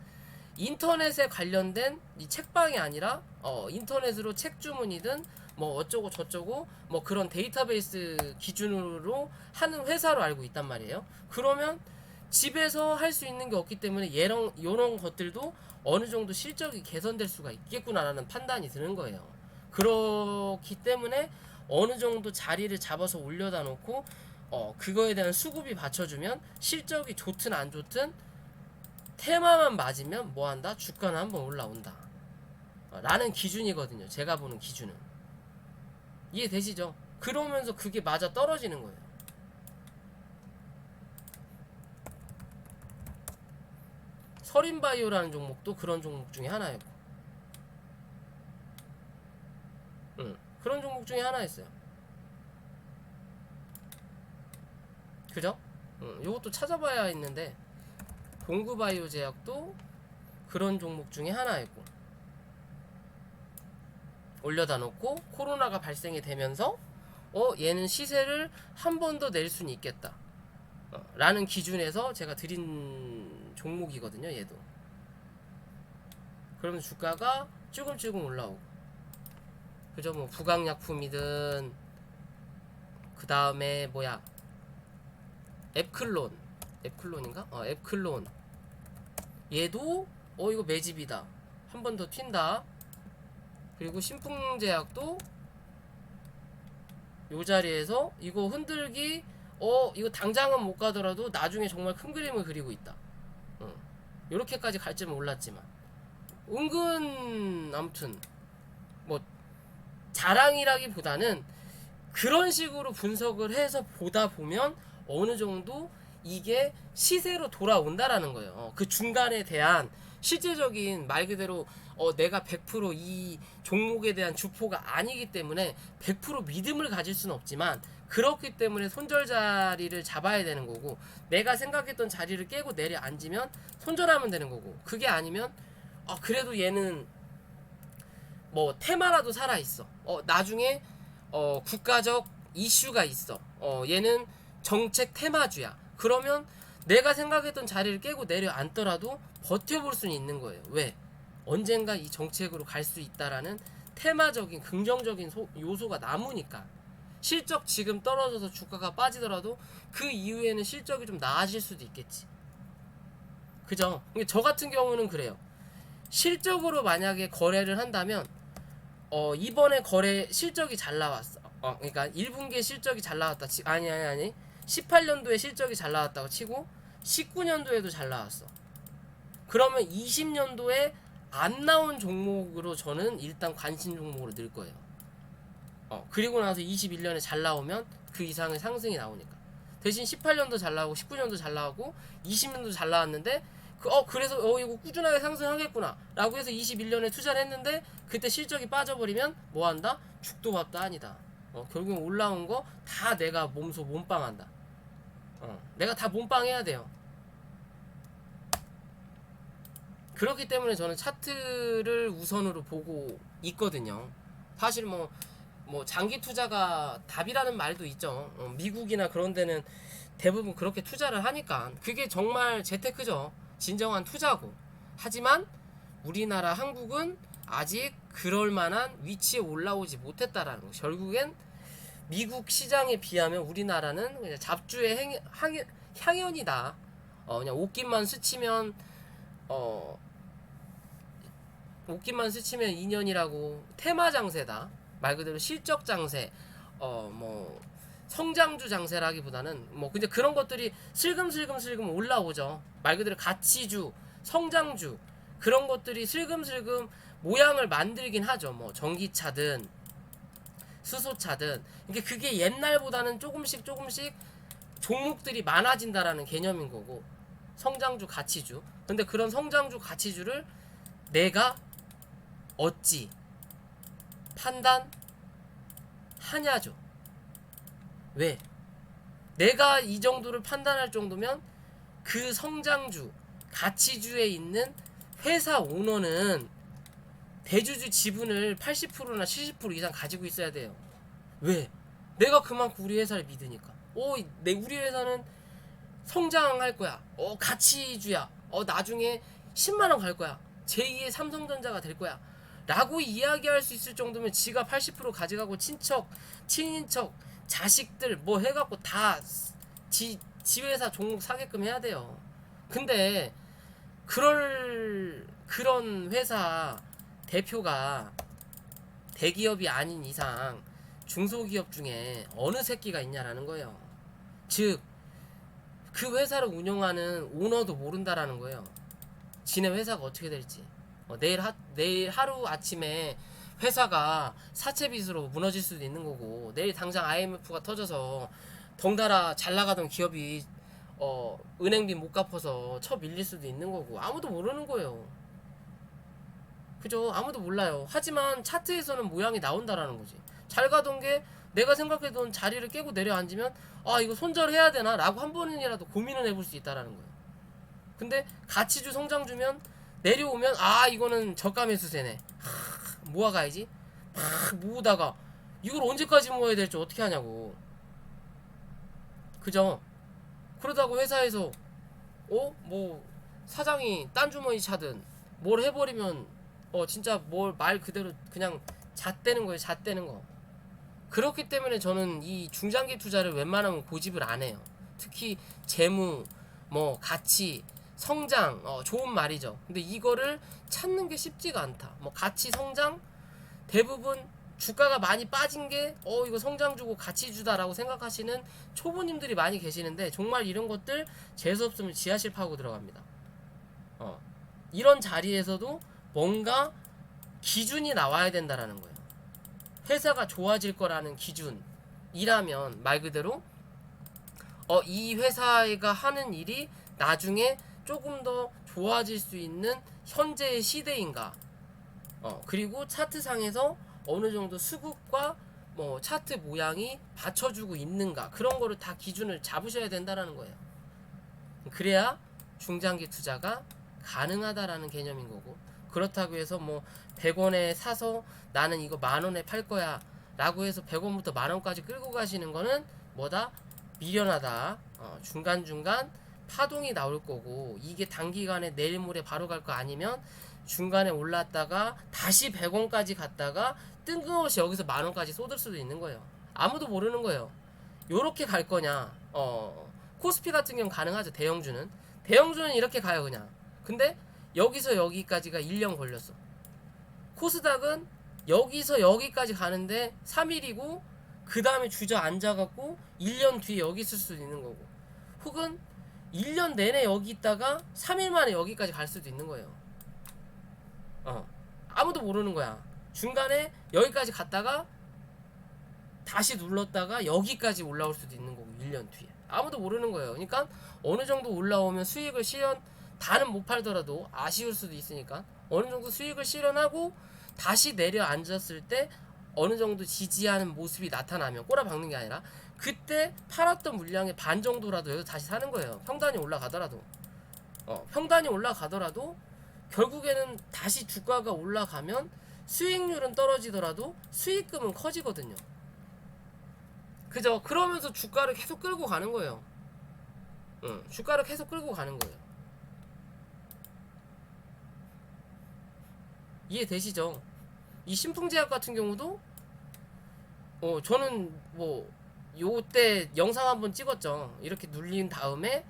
인터넷에 관련된 이 책방이 아니라 인터넷으로 책 주문이든 뭐 어쩌고 저쩌고 뭐 그런 데이터베이스 기준으로 하는 회사로 알고 있단 말이에요. 그러면 집에서 할 수 있는 게 없기 때문에 이런 것들도 어느 정도 실적이 개선될 수가 있겠구나라는 판단이 드는 거예요. 그렇기 때문에 어느 정도 자리를 잡아서 올려다 놓고 그거에 대한 수급이 받쳐주면 실적이 좋든 안 좋든 테마만 맞으면 뭐한다? 주가는 한번 올라온다. 라는 기준이거든요. 제가 보는 기준은. 이해되시죠? 그러면서 그게 맞아 떨어지는 거예요. 서린바이오라는 종목도 그런 종목 중에 하나였고, 그런 종목 중에 하나였어요. 그죠? 요것도 찾아봐야 했는데, 공구바이오 제약도 그런 종목 중에 하나였고, 올려다 놓고 코로나가 발생이 되면서 얘는 시세를 한 번 더 낼 수는 있겠다 라는 기준에서 제가 드린 종목이거든요. 얘도. 그러면 주가가 쭈금쭈금 올라오고, 그죠? 뭐 부강약품이든 그 다음에 뭐야, 앱클론인가? 앱클론 얘도 이거 매집이다, 한 번 더 튄다. 그리고 신풍제약도 요 자리에서 이거 흔들기, 이거 당장은 못 가더라도 나중에 정말 큰 그림을 그리고 있다. 요렇게까지 갈 줄은 몰랐지만, 은근 아무튼 뭐 자랑이라기보다는 그런 식으로 분석을 해서 보다 보면 어느 정도 이게 시세로 돌아온다라는 거예요. 그 중간에 대한 실제적인 말 그대로 내가 100%이 종목에 대한 주포가 아니기 때문에 100% 믿음을 가질 수는 없지만, 그렇기 때문에 손절 자리를 잡아야 되는 거고, 내가 생각했던 자리를 깨고 내려앉으면 손절하면 되는 거고, 그게 아니면 그래도 얘는 뭐 테마라도 살아있어, 나중에 국가적 이슈가 있어, 얘는 정책 테마주야, 그러면 내가 생각했던 자리를 깨고 내려앉더라도 버텨볼 수는 있는 거예요. 왜? 언젠가 이 정책으로 갈 수 있다라는 테마적인 긍정적인 요소가 남으니까. 실적 지금 떨어져서 주가가 빠지더라도 그 이후에는 실적이 좀 나아질 수도 있겠지. 그죠? 저 같은 경우는 그래요. 실적으로 만약에 거래를 한다면 이번에 거래 실적이 잘 나왔어. 그러니까 1분기에 실적이 잘 나왔다. 아니. 18년도에 실적이 잘 나왔다고 치고 19년도에도 잘 나왔어. 그러면 20년도에 안 나온 종목으로 저는 일단 관심 종목으로 늘 거예요. 그리고 나서 21년에 잘 나오면 그 이상의 상승이 나오니까. 대신 18년도 잘 나오고 19년도 잘 나오고 20년도 잘 나왔는데 그래서 이거 꾸준하게 상승하겠구나 라고 해서 21년에 투자를 했는데 그때 실적이 빠져버리면 뭐한다? 죽도 밥도 아니다. 결국 올라온 거 다 내가 몸빵한다. 내가 다 몸빵해야 돼요. 그렇기 때문에 저는 차트를 우선으로 보고 있거든요. 사실 뭐 장기 투자가 답이라는 말도 있죠. 미국이나 그런 데는 대부분 그렇게 투자를 하니까 그게 정말 재테크죠. 진정한 투자고. 하지만 우리나라 한국은 아직 그럴 만한 위치에 올라오지 못했다라는 거. 결국엔 미국 시장에 비하면 우리나라는 그냥 잡주의 향연이다. 그냥 옷깃만 스치면 2년이라고 테마 장세다. 말 그대로 실적 장세, 뭐 성장주 장세라기보다는 근데 그런 것들이 슬금슬금 올라오죠. 말 그대로 가치주, 성장주 그런 것들이 슬금슬금 모양을 만들긴 하죠. 뭐 전기차든 수소차든. 그게 옛날보다는 조금씩 종목들이 많아진다라는 개념인 거고, 성장주, 가치주. 근데 그런 성장주, 가치주를 내가 어찌 판단하냐죠. 왜? 내가 이 정도를 판단할 정도면 그 성장주, 가치주에 있는 회사 오너는 대주주 지분을 80%나 70% 이상 가지고 있어야 돼요. 왜? 내가 그만큼 우리 회사를 믿으니까. 우리 회사는 성장할 거야. 가치주야. 나중에 10만원 갈 거야. 제2의 삼성전자가 될 거야. 라고 이야기할 수 있을 정도면 지가 80% 가져가고 친인척, 자식들 뭐 해갖고 다 지 회사 종목 사게끔 해야 돼요. 근데 그런 회사 대표가 대기업이 아닌 이상 중소기업 중에 어느 새끼가 있냐라는 거예요. 즉, 그 회사를 운영하는 오너도 모른다라는 거예요. 지네 회사가 어떻게 될지. 내일 하루 아침에 회사가 사채 빚으로 무너질 수도 있는 거고, 내일 당장 IMF가 터져서 덩달아 잘 나가던 기업이 은행비 못 갚아서 쳐 밀릴 수도 있는 거고, 아무도 모르는 거예요. 그죠? 아무도 몰라요. 하지만 차트에서는 모양이 나온다라는 거지. 잘 가던 게 내가 생각했던 자리를 깨고 내려앉으면, 아 이거 손절해야 되나 라고 한 번이라도 고민을 해볼 수 있다라는 거예요. 근데 가치주 성장주면 내려오면, 아 이거는 저가 매수세네, 모아가야지, 막 모으다가 이걸 언제까지 모아야 될지 어떻게 하냐고. 그죠? 그러다가 회사에서 뭐 사장이 딴 주머니 차든 뭘 해버리면 진짜 뭘 말 그대로 그냥 잣대는 거예요. 잣대는 거. 그렇기 때문에 저는 이 중장기 투자를 웬만하면 고집을 안 해요. 특히 재무, 뭐 가치, 성장, 좋은 말이죠. 근데 이거를 찾는 게 쉽지가 않다. 뭐 가치, 성장, 대부분 주가가 많이 빠진 게 이거 성장주고 가치주다라고 생각하시는 초보님들이 많이 계시는데, 정말 이런 것들 재수 없으면 지하실 파고 들어갑니다. 이런 자리에서도 뭔가 기준이 나와야 된다라는 거예요. 회사가 좋아질 거라는 기준이라면 말 그대로 이 회사가 하는 일이 나중에 조금 더 좋아질 수 있는 현재의 시대인가, 그리고 차트상에서 어느 정도 수급과 뭐 차트 모양이 받쳐주고 있는가, 그런 거를 다 기준을 잡으셔야 된다라는 거예요. 그래야 중장기 투자가 가능하다라는 개념인 거고, 그렇다고 해서 뭐 100원에 사서 나는 이거 만원에 팔 거야 라고 해서 100원부터 만원까지 끌고 가시는 거는 뭐다? 미련하다. 중간중간 파동이 나올 거고, 이게 단기간에 내일 모레 바로 갈 거 아니면 중간에 올랐다가 다시 100원까지 갔다가 뜬금없이 여기서 만원까지 쏟을 수도 있는 거예요. 아무도 모르는 거예요. 요렇게 갈 거냐. 코스피 같은 경우는 가능하죠. 대형주는 이렇게 가요 그냥. 근데 여기서 여기까지가 1년 걸렸어. 코스닥은 여기서 여기까지 가는데 3일이고, 그 다음에 주저앉아갖고 1년 뒤에 여기 있을 수도 있는 거고, 혹은 1년 내내 여기 있다가 3일 만에 여기까지 갈 수도 있는 거예요. 아무도 모르는 거야. 중간에 여기까지 갔다가 다시 눌렀다가 여기까지 올라올 수도 있는 거고, 1년 뒤에. 아무도 모르는 거예요. 그러니까 어느 정도 올라오면 수익을 다는 못 팔더라도 아쉬울 수도 있으니까 어느 정도 수익을 실현하고 다시 내려앉았을 때 어느 정도 지지하는 모습이 나타나면, 꼬라박는 게 아니라 그때 팔았던 물량의 반 정도라도 여기서 다시 사는 거예요. 평단이 올라가더라도. 평단이 올라가더라도 결국에는 다시 주가가 올라가면 수익률은 떨어지더라도 수익금은 커지거든요. 그죠? 그러면서 주가를 계속 끌고 가는 거예요. 주가를 계속 끌고 가는 거예요. 이해되시죠? 이 신풍제약 같은 경우도 저는 뭐 요때 영상 한번 찍었죠. 이렇게 눌린 다음에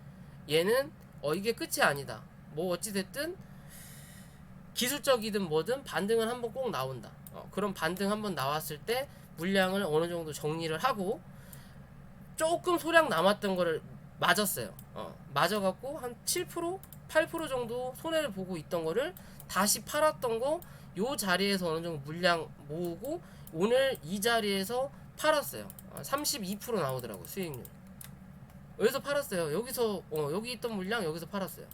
얘는 이게 끝이 아니다, 뭐 어찌됐든 기술적이든 뭐든 반등은 한번 꼭 나온다. 그럼 반등 한번 나왔을 때 물량을 어느 정도 정리를 하고, 조금 소량 남았던 거를 맞았어요. 맞아갖고 한 7%, 8% 정도 손해를 보고 있던 거를 다시 팔았던 거, 요 자리에서 어느 정도 물량 모으고 오늘 이 자리에서 팔았어요. 32% 나오더라고 수익률. 여기서 팔았어요. 여기서 여기 있던 물량 여기서 팔았어요.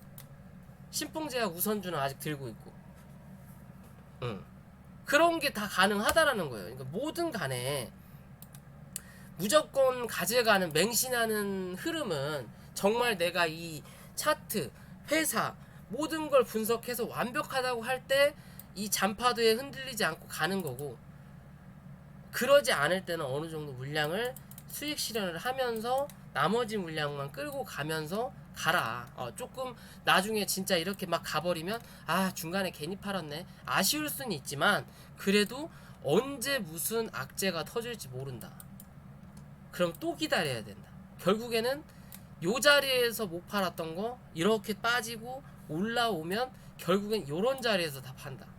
신풍제약 우선주는 아직 들고 있고. 그런 게 다 가능하다라는 거예요. 그러니까 뭐든 간에 무조건 가져가는, 맹신하는 흐름은 정말 내가 이 차트, 회사 모든 걸 분석해서 완벽하다고 할 때 이 잔파도에 흔들리지 않고 가는 거고, 그러지 않을 때는 어느 정도 물량을 수익 실현을 하면서 나머지 물량만 끌고 가면서 가라. 조금 나중에 진짜 이렇게 막 가버리면 중간에 괜히 팔았네, 아쉬울 수는 있지만 그래도 언제 무슨 악재가 터질지 모른다. 그럼 또 기다려야 된다. 결국에는 요 자리에서 못 팔았던 거 이렇게 빠지고 올라오면 결국엔 요런 자리에서 다 판다.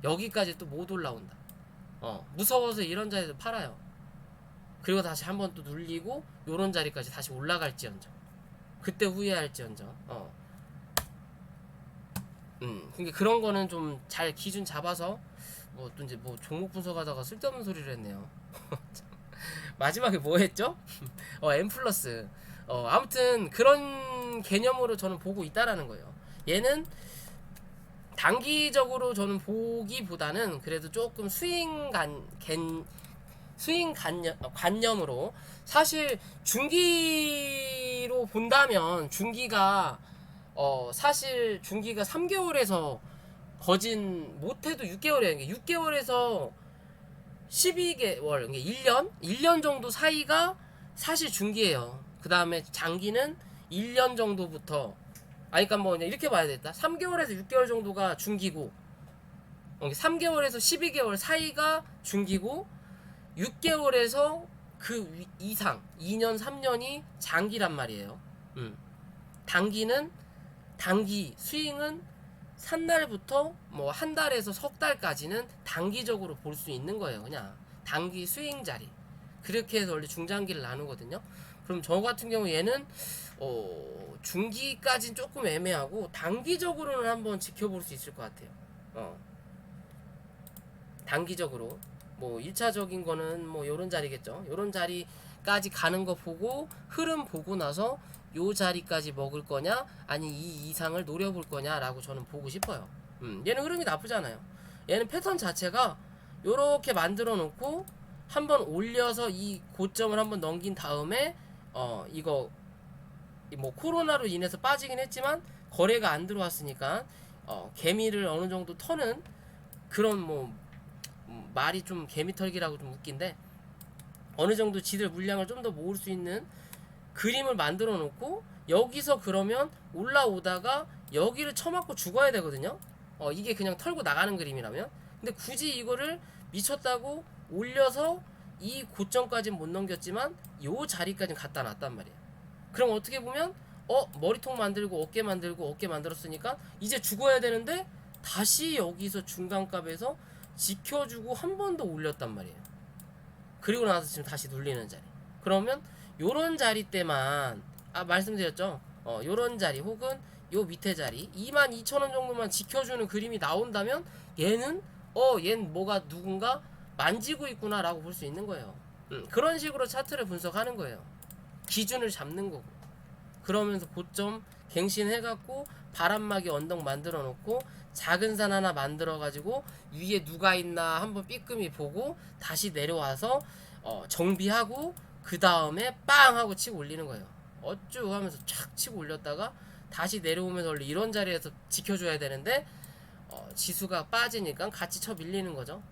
여기까지 또 못 올라온다. 무서워서 이런 자리에서 팔아요. 그리고 다시 한번 또 눌리고 요런 자리까지 다시 올라갈지언정, 그때 후회할지언정. 그러니까 그런 거는 좀 잘 기준 잡아서 뭐 또 이제 뭐 종목 분석하다가 쓸데없는 소리를 했네요. 마지막에 뭐 했죠? M 플러스. 아무튼 그런 개념으로 저는 보고 있다라는 거예요. 얘는 단기적으로 저는 보기보다는 그래도 조금 관념으로 사실 중기로 본다면 중기가 사실 중기가 3개월에서 거진 못해도 6개월이에요. 6개월에서 12개월, 1년 정도 사이가 사실 중기예요. 그 다음에 장기는 1년 정도부터, 그러니까 뭐 이렇게 봐야 되겠다. 3개월에서 6개월 정도가 중기고, 3개월에서 12개월 사이가 중기고, 6개월에서 그 이상, 2년, 3년이 장기란 말이에요. 단기 스윙은 산 날부터 뭐 한 달에서 석 달까지는 단기적으로 볼 수 있는 거예요. 그냥 단기 스윙 자리. 그렇게 해서 원래 중장기를 나누거든요. 그럼 저 같은 경우 얘는 중기까지는 조금 애매하고 단기적으로는 한번 지켜볼 수 있을 것 같아요. 단기적으로 뭐 1차적인 거는 뭐 요런 자리겠죠. 요런 자리까지 가는 거 보고 흐름 보고 나서 요 자리까지 먹을 거냐 아니 이 이상을 노려볼 거냐라고 저는 보고 싶어요. 얘는 흐름이 나쁘지 않아요. 얘는 패턴 자체가 요렇게 만들어 놓고 한번 올려서 이 고점을 한번 넘긴 다음에 이거 뭐 코로나로 인해서 빠지긴 했지만 거래가 안 들어왔으니까 개미를 어느 정도 터는 그런 뭐 말이 좀 개미 털기라고 좀 웃긴데 어느 정도 지들 물량을 좀 더 모을 수 있는 그림을 만들어 놓고 여기서 그러면 올라오다가 여기를 쳐맞고 죽어야 되거든요. 이게 그냥 털고 나가는 그림이라면. 근데 굳이 이거를 미쳤다고 올려서 이 고점까지는 못 넘겼지만 요 자리까지는 갖다 놨단 말이에요. 그럼 어떻게 보면 머리통 만들고 어깨 만들었으니까 이제 죽어야 되는데 다시 여기서 중간값에서 지켜주고 한 번 더 올렸단 말이에요. 그리고 나서 지금 다시 눌리는 자리. 그러면 요런 자리 때만 말씀드렸죠. 요런 자리 혹은 요 밑에 자리 22,000원 정도만 지켜주는 그림이 나온다면 얘는 얘는 뭐가 누군가 만지고 있구나 라고 볼 수 있는 거예요. 그런 식으로 차트를 분석하는 거예요. 기준을 잡는 거고 그러면서 고점 갱신해갖고 바람막이 언덕 만들어 놓고 작은 산 하나 만들어 가지고 위에 누가 있나 한번 삐끔이 보고 다시 내려와서 정비하고 그 다음에 빵 하고 치고 올리는 거예요. 어쭈 하면서 촥 치고 올렸다가 다시 내려오면서 원래 이런 자리에서 지켜줘야 되는데 지수가 빠지니까 같이 쳐 밀리는 거죠.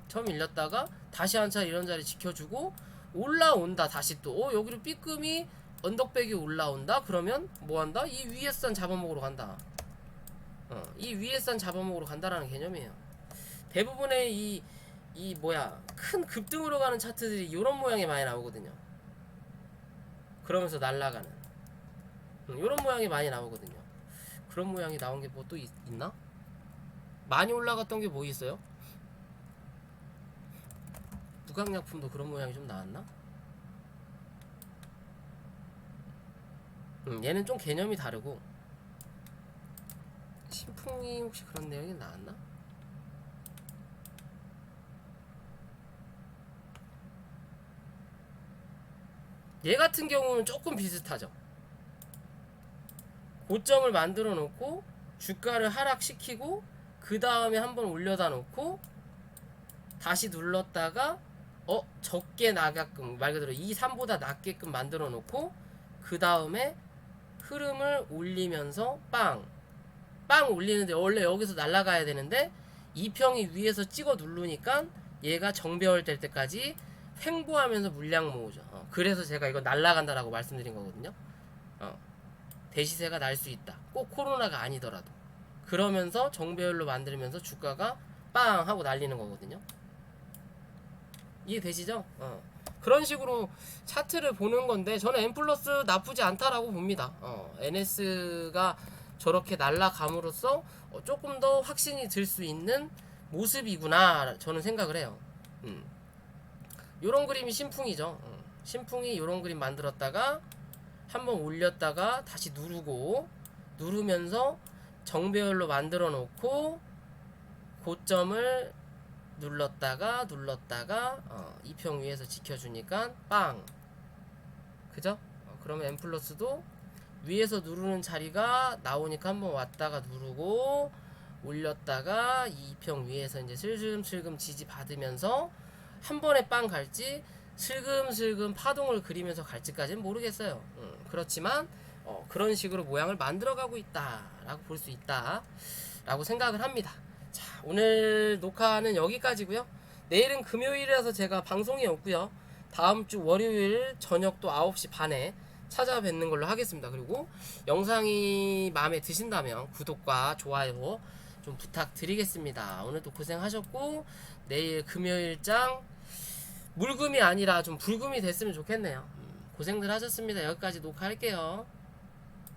쳐 밀렸다가 다시 한 차례 이런 자리 지켜주고 올라온다. 다시 또 여기로 삐끔이 언덕백이 올라온다. 그러면 뭐한다? 이 위에 산 잡아먹으러 간다. 이 위에 산 잡아먹으러 간다라는 개념이에요. 대부분의 큰 급등으로 가는 차트들이 이런 모양이 많이 나오거든요. 그러면서 날아가는 이런 모양이 많이 나오거든요. 그런 모양이 나온 게 뭐 또 있나? 많이 올라갔던 게 뭐 있어요? 무강약품도 그런 모양이 좀 나왔나? 얘는 좀 개념이 다르고 신풍이 혹시 그런 내용이 나왔나? 얘 같은 경우는 조금 비슷하죠. 고점을 만들어 놓고 주가를 하락시키고 그 다음에 한번 올려다 놓고 다시 눌렀다가 적게 나게끔 말 그대로 이 3보다 낮게끔 만들어 놓고 그 다음에 흐름을 올리면서 빵 올리는데 원래 여기서 날아가야 되는데 이평이 위에서 찍어 누르니까 얘가 정배열 될 때까지 횡보하면서 물량 모으죠. 그래서 제가 이거 날아간다라고 말씀드린 거거든요. 대시세가 날 수 있다. 꼭 코로나가 아니더라도. 그러면서 정배열로 만들면서 주가가 빵 하고 날리는 거거든요. 이해되시죠? 그런 식으로 차트를 보는 건데 저는 M 플러스 나쁘지 않다라고 봅니다. NS가 저렇게 날아감으로써 조금 더 확신이 들 수 있는 모습이구나 저는 생각을 해요. 요런 그림이 신풍이죠. 신풍이 요런 그림 만들었다가 한번 올렸다가 다시 누르면서 정배열로 만들어 놓고 고점을 눌렀다가 2평 위에서 지켜주니까 빵. 그죠? 그러면 M 플러스도 위에서 누르는 자리가 나오니까 한번 왔다가 누르고 올렸다가 2평 위에서 이제 슬금슬금 지지 받으면서 한 번에 빵 갈지 슬금슬금 파동을 그리면서 갈지까지는 모르겠어요. 그렇지만 그런 식으로 모양을 만들어가고 있다라고 볼 수 있다라고 생각을 합니다. 자, 오늘 녹화는 여기까지고요. 내일은 금요일이라서 제가 방송이 없고요. 다음 주 월요일 저녁 또 9시 반에 찾아뵙는 걸로 하겠습니다. 그리고 영상이 마음에 드신다면 구독과 좋아요 좀 부탁드리겠습니다. 오늘도 고생하셨고 내일 금요일장 물금이 아니라 좀 불금이 됐으면 좋겠네요. 고생들 하셨습니다. 여기까지 녹화할게요.